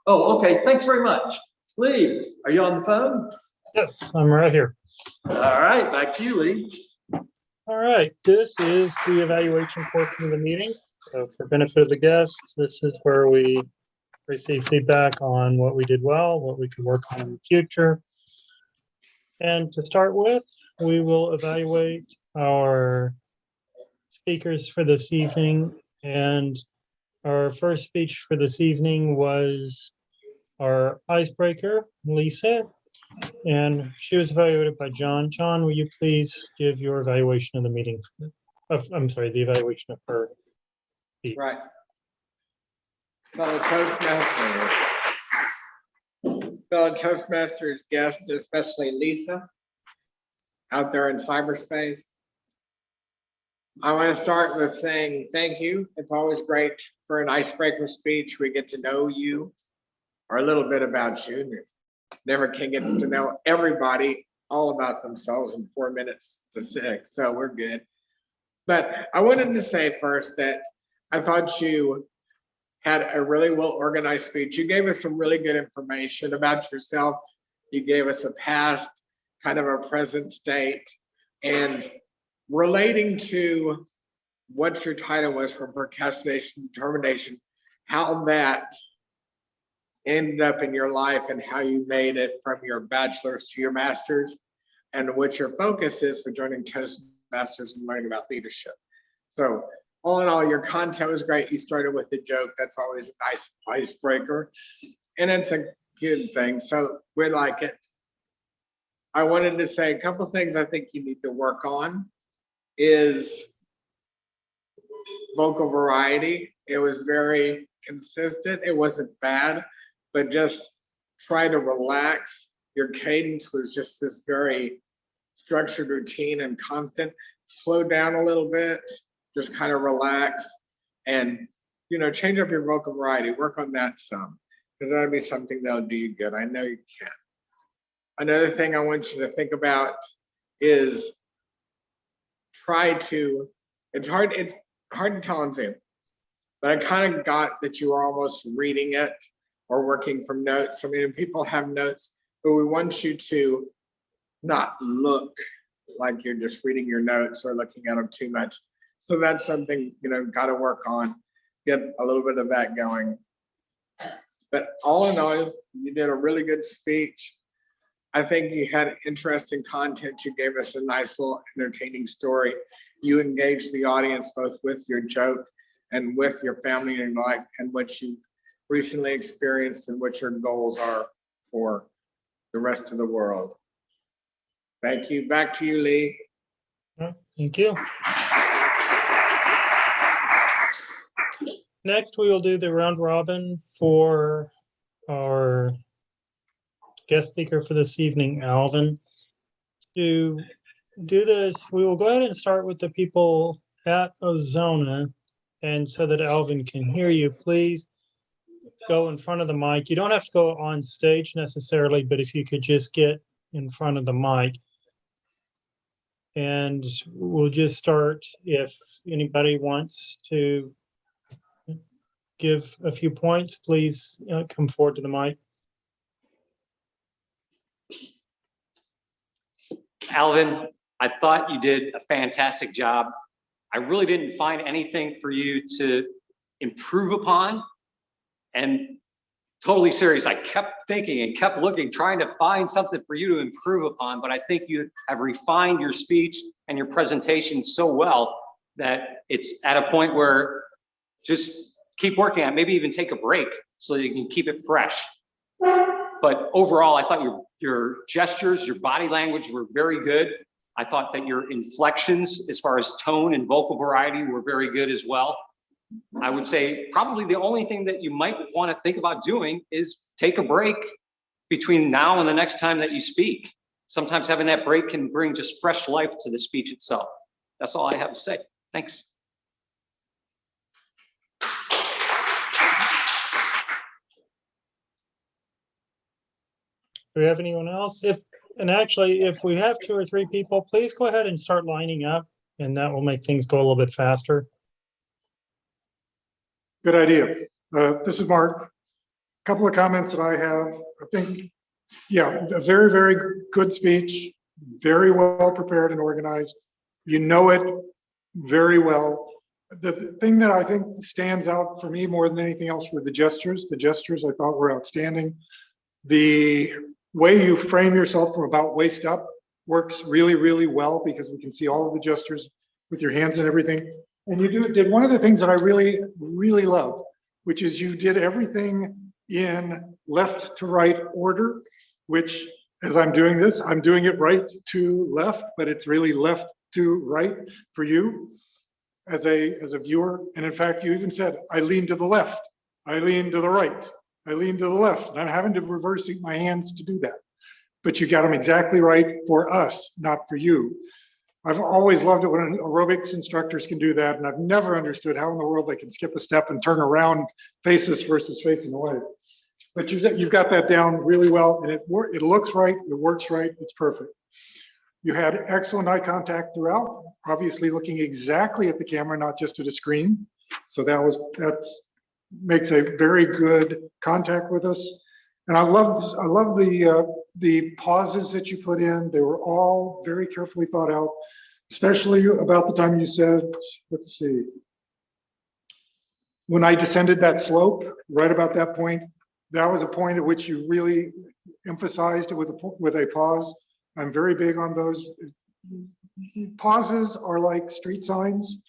Speaker 9: Oh, okay. Thanks very much. Lee, are you on the phone?
Speaker 11: Yes, I'm right here.
Speaker 9: All right, back to you, Lee.
Speaker 11: All right, this is the evaluation portion of the meeting. So for benefit of the guests, this is where we receive feedback on what we did well, what we could work on in the future. And to start with, we will evaluate our speakers for this evening. And our first speech for this evening was our icebreaker, Lisa. And she was evaluated by John. John, will you please give your evaluation of the meeting? I'm sorry, the evaluation of her speech.
Speaker 6: Right. Fellow Toastmasters guests, especially Lisa, out there in cyberspace. I want to start with saying thank you. It's always great for an icebreaker speech. We get to know you or a little bit about you. Never can get to know everybody all about themselves in 4 minutes to 6, so we're good. But I wanted to say first that I thought you had a really well organized speech. You gave us some really good information about yourself. You gave us a past, kind of a present state, and relating to what your title was from procrastination, determination, how that ended up in your life and how you made it from your bachelor's to your master's, and what your focus is for joining Toastmasters and learning about leadership. So all in all, your content was great. You started with a joke. That's always a nice icebreaker, and it's a good thing. So we like it. I wanted to say a couple of things I think you need to work on is vocal variety. It was very consistent. It wasn't bad, but just try to relax. Your cadence was just this very structured routine and constant. Slow down a little bit, just kind of relax, and change up your vocal variety. Work on that some, because that'll be something that'll do you good. I know you can. Another thing I want you to think about is it's hard to tell on Zoom, but I kind of got that you were almost reading it or working from notes. I mean, people have notes, but we want you to not look like you're just reading your notes or looking at them too much. So that's something, got to work on, get a little bit of that going. But all in all, you did a really good speech. I think you had interesting content. You gave us a nice little entertaining story. You engaged the audience both with your joke and with your family and life and what you've recently experienced and what your goals are for the rest of the world. Thank you. Back to you, Lee.
Speaker 11: Thank you. Next, we will do the round robin for our guest speaker for this evening, Alvin. To do this, we will go ahead and start with the people at Ozona. And so that Alvin can hear you, please go in front of the mic. You don't have to go on stage necessarily, but if you could just get in front of the mic. And we'll just start if anybody wants to give a few points, please come forward to the mic.
Speaker 5: Alvin, I thought you did a fantastic job. I really didn't find anything for you to improve upon. And totally serious, I kept thinking and kept looking, trying to find something for you to improve upon, but I think you have refined your speech and your presentation so well that it's at a point where just keep working at it, maybe even take a break so you can keep it fresh. But overall, I thought your gestures, your body language were very good. I thought that your inflections, as far as tone and vocal variety, were very good as well. I would say probably the only thing that you might want to think about doing is take a break between now and the next time that you speak. Sometimes having that break can bring just fresh life to the speech itself. That's all I have to say. Thanks.
Speaker 11: Do we have anyone else? And actually, if we have 2 or 3 people, please go ahead and start lining up, and that will make things go a little bit faster.
Speaker 3: Good idea. This is Mark. A couple of comments that I have. I think, yeah, a very, very good speech, very well prepared and organized. You know it very well. The thing that I think stands out for me more than anything else were the gestures. The gestures I thought were outstanding. The way you frame yourself from about waist up works really, really well because we can see all of the gestures with your hands and everything. And you did one of the things that I really, really love, which is you did everything in left to right order, which as I'm doing this, I'm doing it right to left, but it's really left to right for you as a viewer. And in fact, you even said, I lean to the left, I lean to the right, I lean to the left. And I'm having to reverse my hands to do that. But you got them exactly right for us, not for you. I've always loved it when aerobics instructors can do that, and I've never understood how in the world they can skip a step and turn around faces versus facing away. But you've got that down really well, and it looks right, it works right, it's perfect. You had excellent eye contact throughout, obviously looking exactly at the camera, not just at a screen. So that makes a very good contact with us. And I love the pauses that you put in. They were all very carefully thought out, especially about the time you said, let's see, when I descended that slope, right about that point, that was a point at which you really emphasized it with a pause. I'm very big on those. Pauses are like street signs,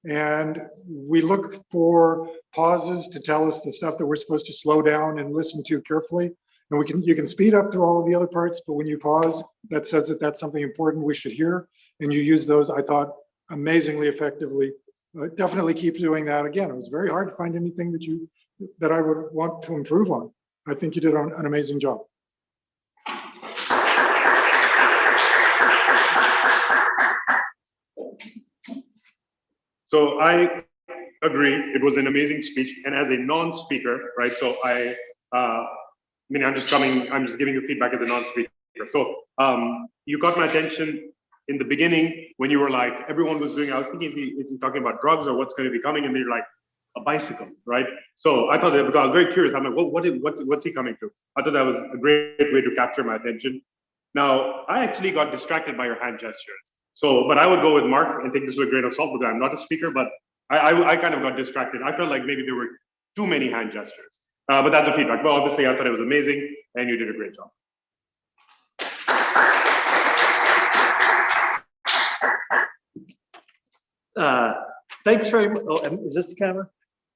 Speaker 3: and we look for pauses to tell us the stuff that we're supposed to slow down and listen to carefully. And you can speed up through all of the other parts, but when you pause, that says that that's something important we should hear. And you use those, I thought, amazingly effectively. Definitely keep doing that. Again, it was very hard to find anything that I would want to improve on. I think you did an amazing job.
Speaker 10: So I agree. It was an amazing speech. And as a non-speaker, right? So I'm just giving you feedback as a non-speaker. So you got my attention in the beginning when you were like, everyone was doing, I was thinking, is he talking about drugs or what's going to be coming? And then you're like, a bicycle, right? So I thought that, because I was very curious, I'm like, well, what's he coming to? I thought that was a great way to capture my attention. Now, I actually got distracted by your hand gestures. So, but I would go with Mark and take this with a grain of salt because I'm not a speaker, but I kind of got distracted. I felt like maybe there were too many hand gestures, but that's the feedback. But obviously I thought it was amazing and you did a great job.
Speaker 9: Thanks very much. Oh, is this the camera?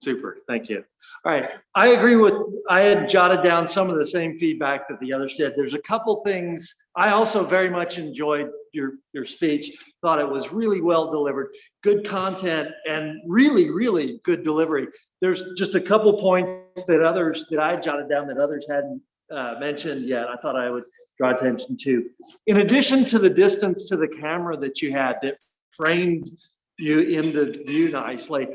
Speaker 9: Super, thank you. All right, I had jotted down some of the same feedback that the others did. There's a couple things. I also very much enjoyed your speech. Thought it was really well delivered, good content, and really, really good delivery. There's just a couple points that I jotted down that others hadn't mentioned yet. I thought I would draw attention to. In addition to the distance to the camera that you had that framed you in the view nicely,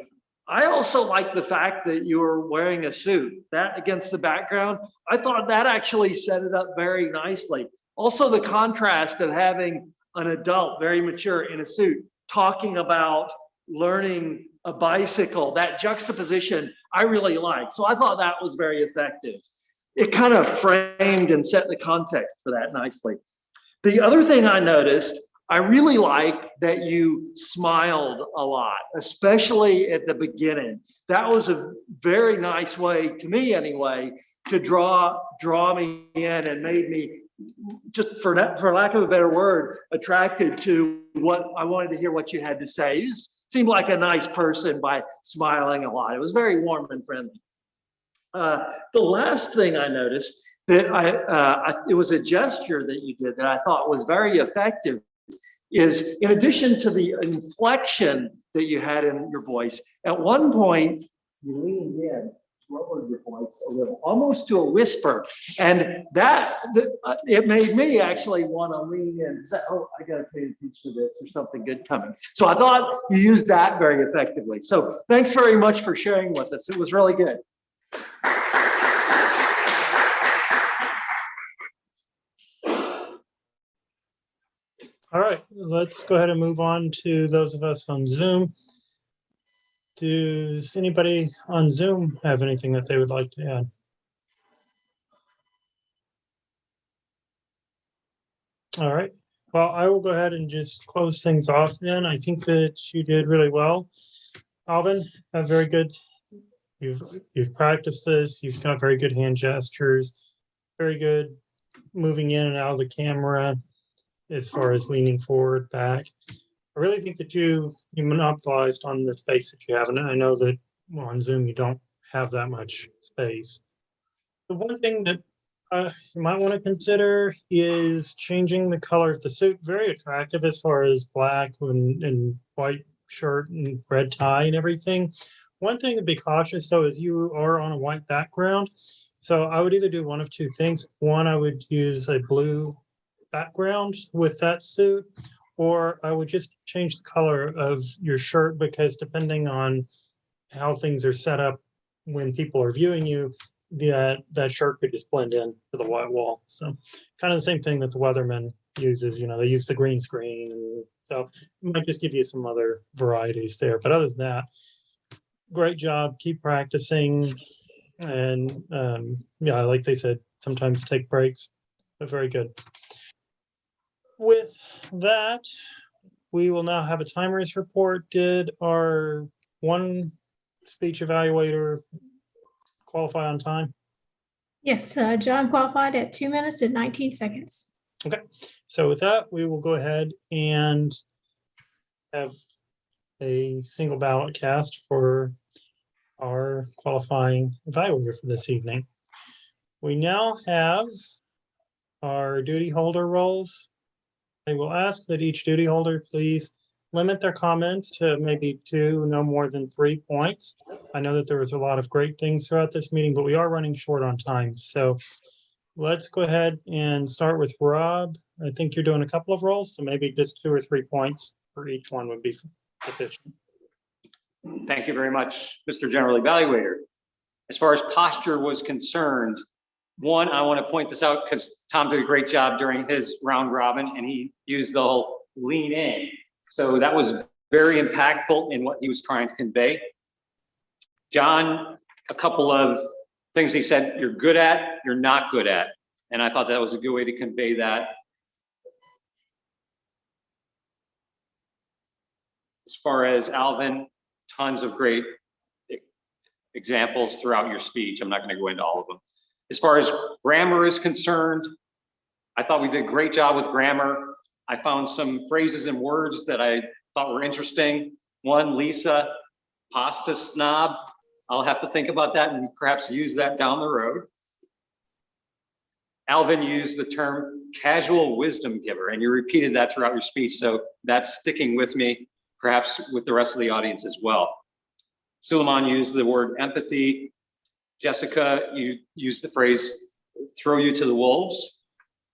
Speaker 9: I also like the fact that you were wearing a suit. That against the background, I thought that actually set it up very nicely. Also, the contrast of having an adult, very mature, in a suit, talking about learning a bicycle. That juxtaposition I really liked. So I thought that was very effective. It kind of framed and set the context for that nicely. The other thing I noticed, I really liked that you smiled a lot, especially at the beginning. That was a very nice way, to me anyway, to draw me in and made me, just for lack of a better word, attracted to what I wanted to hear what you had to say. You just seemed like a nice person by smiling a lot. It was very warm and friendly. The last thing I noticed that it was a gesture that you did that I thought was very effective is, in addition to the inflection that you had in your voice, at one point you leaned in, lowered your voice a little, almost to a whisper, and it made me actually want to lean in and say, oh, I got to pay attention to this, there's something good coming. So I thought you used that very effectively. So thanks very much for sharing with us. It was really good.
Speaker 11: All right, let's go ahead and move on to those of us on Zoom. Does anybody on Zoom have anything that they would like to add? All right, well, I will go ahead and just close things off then. I think that you did really well. Alvin, very good. You've practiced this. You've got very good hand gestures, very good moving in and out of the camera as far as leaning forward, back. I really think that you monopolized on the space that you have. And I know that on Zoom, you don't have that much space. The one thing that you might want to consider is changing the color of the suit. Very attractive as far as black and white shirt and red tie and everything. One thing to be cautious though is you are on a white background. So I would either do one of two things. One, I would use a blue background with that suit, or I would just change the color of your shirt, because depending on how things are set up when people are viewing you, that shirt could just blend in to the white wall. So kind of the same thing that the weatherman uses, they use the green screen. And so it might just give you some other varieties there. But other than that, great job. Keep practicing. And yeah, like they said, sometimes take breaks, but very good. With that, we will now have a timers report. Did our one speech evaluator qualify on time?
Speaker 1: Yes, John qualified at 2 minutes and 19 seconds.
Speaker 11: Okay, so with that, we will go ahead and have a single ballot cast for our qualifying evaluator for this evening. We now have our duty holder roles. I will ask that each duty holder please limit their comments to maybe 2, no more than 3 points. I know that there was a lot of great things throughout this meeting, but we are running short on time. So let's go ahead and start with Rob. I think you're doing a couple of roles, so maybe just 2 or 3 points for each one would be sufficient.
Speaker 5: Thank you very much, Mr. General Evaluator. As far as posture was concerned, one, I want to point this out because Tom did a great job during his round robin and he used the whole lean in. So that was very impactful in what he was trying to convey. John, a couple of things he said, you're good at, you're not good at. And I thought that was a good way to convey that. As far as Alvin, tons of great examples throughout your speech. I'm not going to go into all of them. As far as grammar is concerned, I thought we did a great job with grammar. I found some phrases and words that I thought were interesting. One, Lisa, pasta snob. I'll have to think about that and perhaps use that down the road. Alvin used the term casual wisdom giver, and you repeated that throughout your speech. So that's sticking with me, perhaps with the rest of the audience as well. Suleiman used the word empathy. Jessica, you used the phrase throw you to the wolves,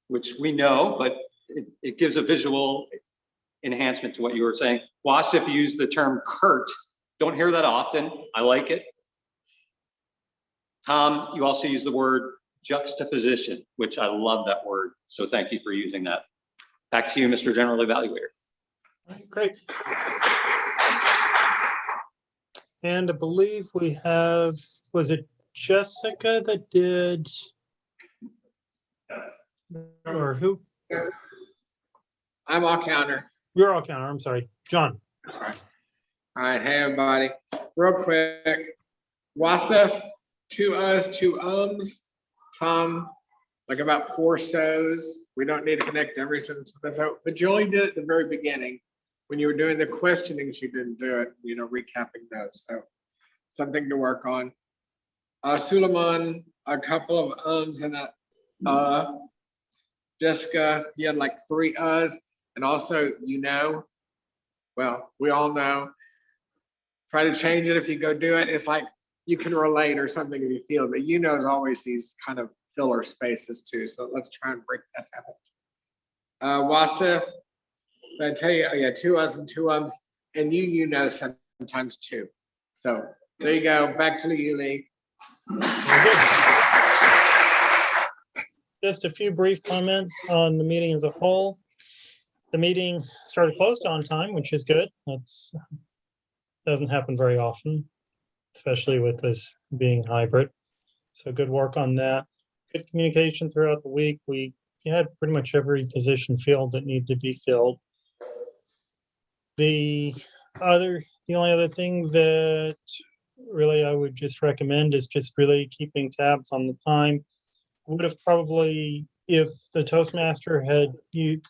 Speaker 5: which we know, but it gives a visual enhancement to what you were saying. Wasif used the term curt. Don't hear that often. I like it. Tom, you also used the word juxtaposition, which I love that word. So thank you for using that. Back to you, Mr. General Evaluator.
Speaker 11: All right, great. And I believe we have, was it Jessica that did? Or who?
Speaker 6: I'm all counter.
Speaker 11: You're all counter, I'm sorry. John.
Speaker 6: All right, hey, everybody. Real quick. Wasif, 2 us, 2 ums. Tom, like about 4 so's. We don't need to connect every sentence with that. But Julie did it at the very beginning. When you were doing the questioning, she didn't do it, recapping those. So something to work on. Suleiman, a couple of ums and a Jessica, he had like 3 us. And also, well, we all know. Try to change it if you go do it. It's like you can relate or something if you feel, but is always these kind of filler spaces too. So let's try and break that habit. Wasif, did I tell you? Oh yeah, 2 us and 2 ums, and sometimes 2. So there you go. Back to you, Lee.
Speaker 11: Just a few brief comments on the meeting as a whole. The meeting started close on time, which is good. That's doesn't happen very often, especially with this being hybrid. So good work on that. Good communication throughout the week. We had pretty much every position filled that needed to be filled. The only other thing that really I would just recommend is just really keeping tabs on the time. Would have probably, if the Toastmaster had you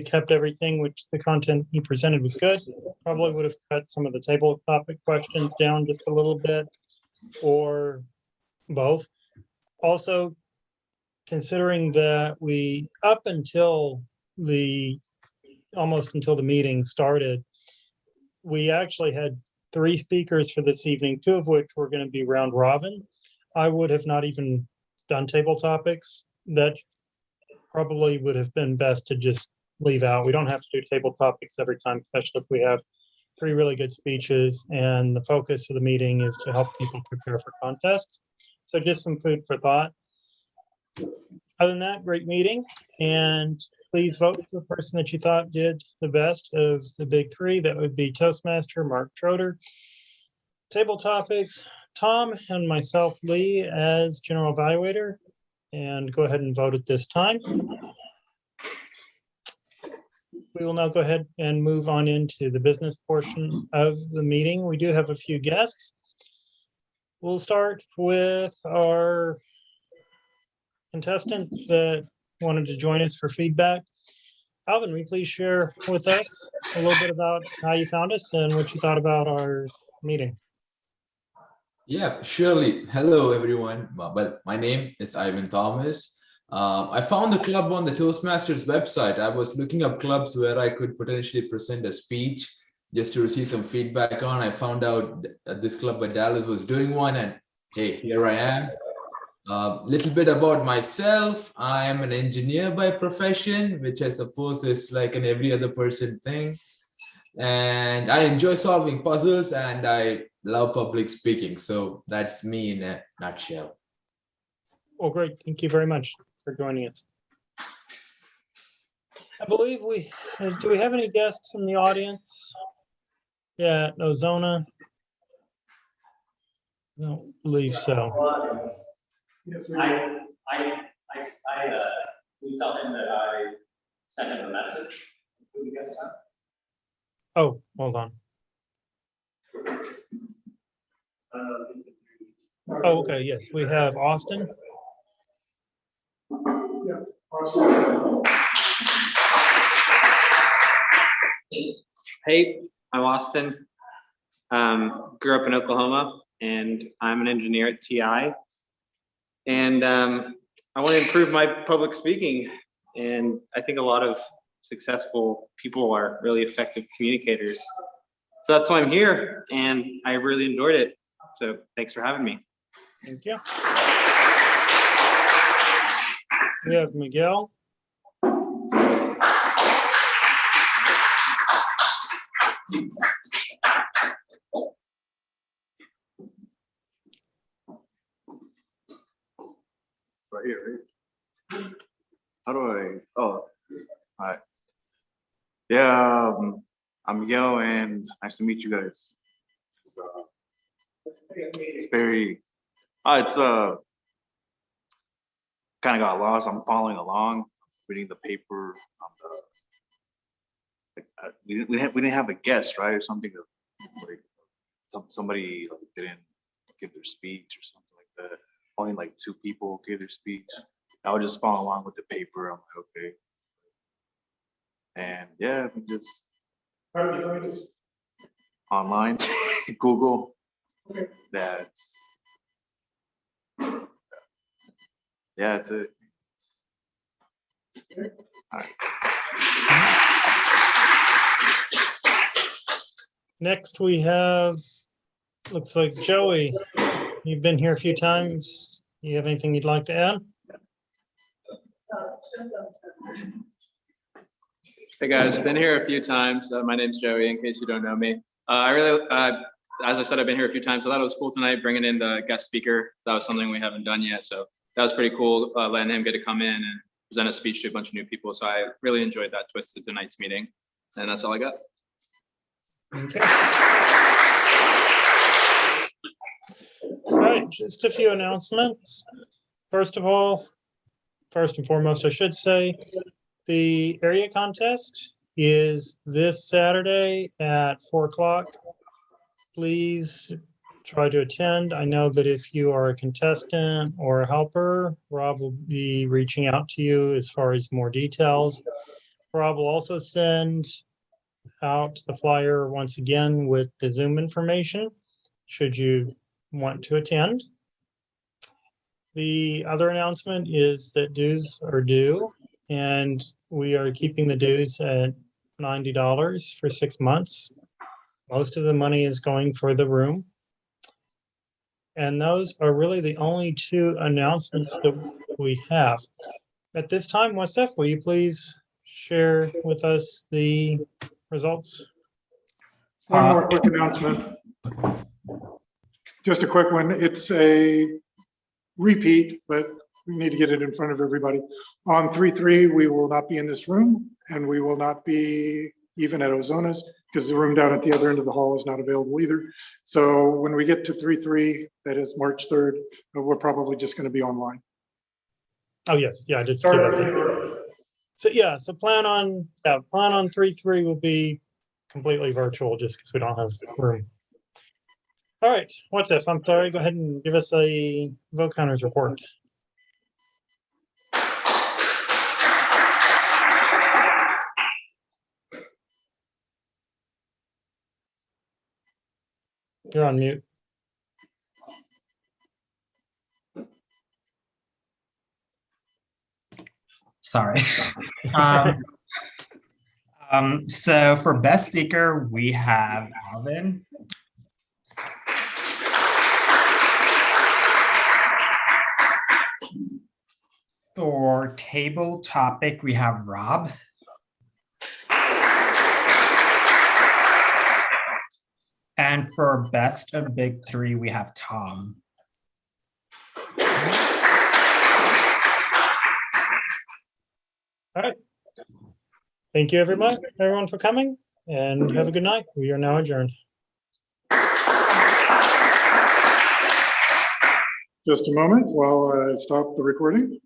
Speaker 11: kept everything, which the content he presented was good, probably would have cut some of the table topic questions down just a little bit, or both. Also, considering that we, up until almost until the meeting started, we actually had 3 speakers for this evening, 2 of which were going to be round robin. I would have not even done table topics. That probably would have been best to just leave out. We don't have to do table topics every time, especially if we have 3 really good speeches, and the focus of the meeting is to help people prepare for contests. So just some food for thought. Other than that, great meeting, and please vote for the person that you thought did the best of the big 3. That would be Toastmaster Mark Trotter, table topics Tom, and myself, Lee, as general evaluator. And go ahead and vote at this time. We will now go ahead and move on into the business portion of the meeting. We do have a few guests. We'll start with our contestant that wanted to join us for feedback. Alvin, will you please share with us a little bit about how you found us and what you thought about our meeting?
Speaker 12: Yeah, surely. Hello, everyone. Well, my name is Ivan Thomas. I found the club on the Toastmasters website. I was looking up clubs where I could potentially present a speech just to receive some feedback on. I found out that this club by Dallas was doing one, and hey, here I am. Little bit about myself. I am an engineer by profession, which I suppose is like an every other person thing. And I enjoy solving puzzles, and I love public speaking. So that's me in a nutshell.
Speaker 11: Well, great. Thank you very much for joining us. I believe do we have any guests in the audience? Yeah, Ozona. I don't believe so.
Speaker 3: Yes,
Speaker 5: We tell him that I sent him a message. Who do you guys have?
Speaker 11: Oh, hold on. Oh, okay, yes, we have Austin.
Speaker 3: Yeah, Austin.
Speaker 13: Hey, I'm Austin. Grew up in Oklahoma, and I'm an engineer at TI. And I want to improve my public speaking. And I think a lot of successful people are really effective communicators. So that's why I'm here, and I really enjoyed it. So thanks for having me.
Speaker 11: Thank you. We have Miguel.
Speaker 14: Right here, right? How do I, oh, hi. Yeah, I'm Miguel, and nice to meet you guys. So, It's very, it's kind of got lost. I'm following along, reading the paper. We didn't have a guest, right, or something. Like somebody like didn't give their speech or something like that. Only like 2 people gave their speech. I would just follow along with the paper. I'm like, okay. And yeah, we just
Speaker 3: How did you find us?
Speaker 14: online, Google.
Speaker 3: Okay.
Speaker 14: That's yeah, it's it. All right.
Speaker 11: Next, we have, looks like Joey. You've been here a few times. You have anything you'd like to add?
Speaker 15: Hey guys, been here a few times. My name's Joey, in case you don't know me. As I said, I've been here a few times. I thought it was cool tonight bringing in the guest speaker. That was something we haven't done yet. So that was pretty cool, letting him get to come in and present a speech to a bunch of new people. So I really enjoyed that twist of tonight's meeting. And that's all I got.
Speaker 11: Okay. All right, just a few announcements. First and foremost, I should say, the area contest is this Saturday at 4 o'clock. Please try to attend. I know that if you are a contestant or a helper, Rob will be reaching out to you as far as more details. Rob will also send out the flyer once again with the Zoom information, should you want to attend. The other announcement is that dues are due, and we are keeping the dues at $90 for 6 months. Most of the money is going for the room. And those are really the only 2 announcements that we have. At this time, Wasef, will you please share with us the results?
Speaker 3: One more quick announcement. Just a quick one. It's a repeat, but we need to get it in front of everybody. On 3/3, we will not be in this room, and we will not be even at Ozona's, because the room down at the other end of the hall is not available either. So when we get to 3/3, that is March 3rd, we're probably just going to be online.
Speaker 11: Oh, yes. Yeah, I did. So yeah, so plan on 3/3 will be completely virtual just because we don't have room. All right, what's if? I'm sorry, go ahead and give us a vote counters report. You're on mute.
Speaker 7: Sorry. So for best speaker, we have Alvin. For table topic, we have Rob. And for best of big 3, we have Tom.
Speaker 11: All right. Thank you, everyone for coming, and have a good night. We are now adjourned.
Speaker 3: Just a moment while I stop the recording.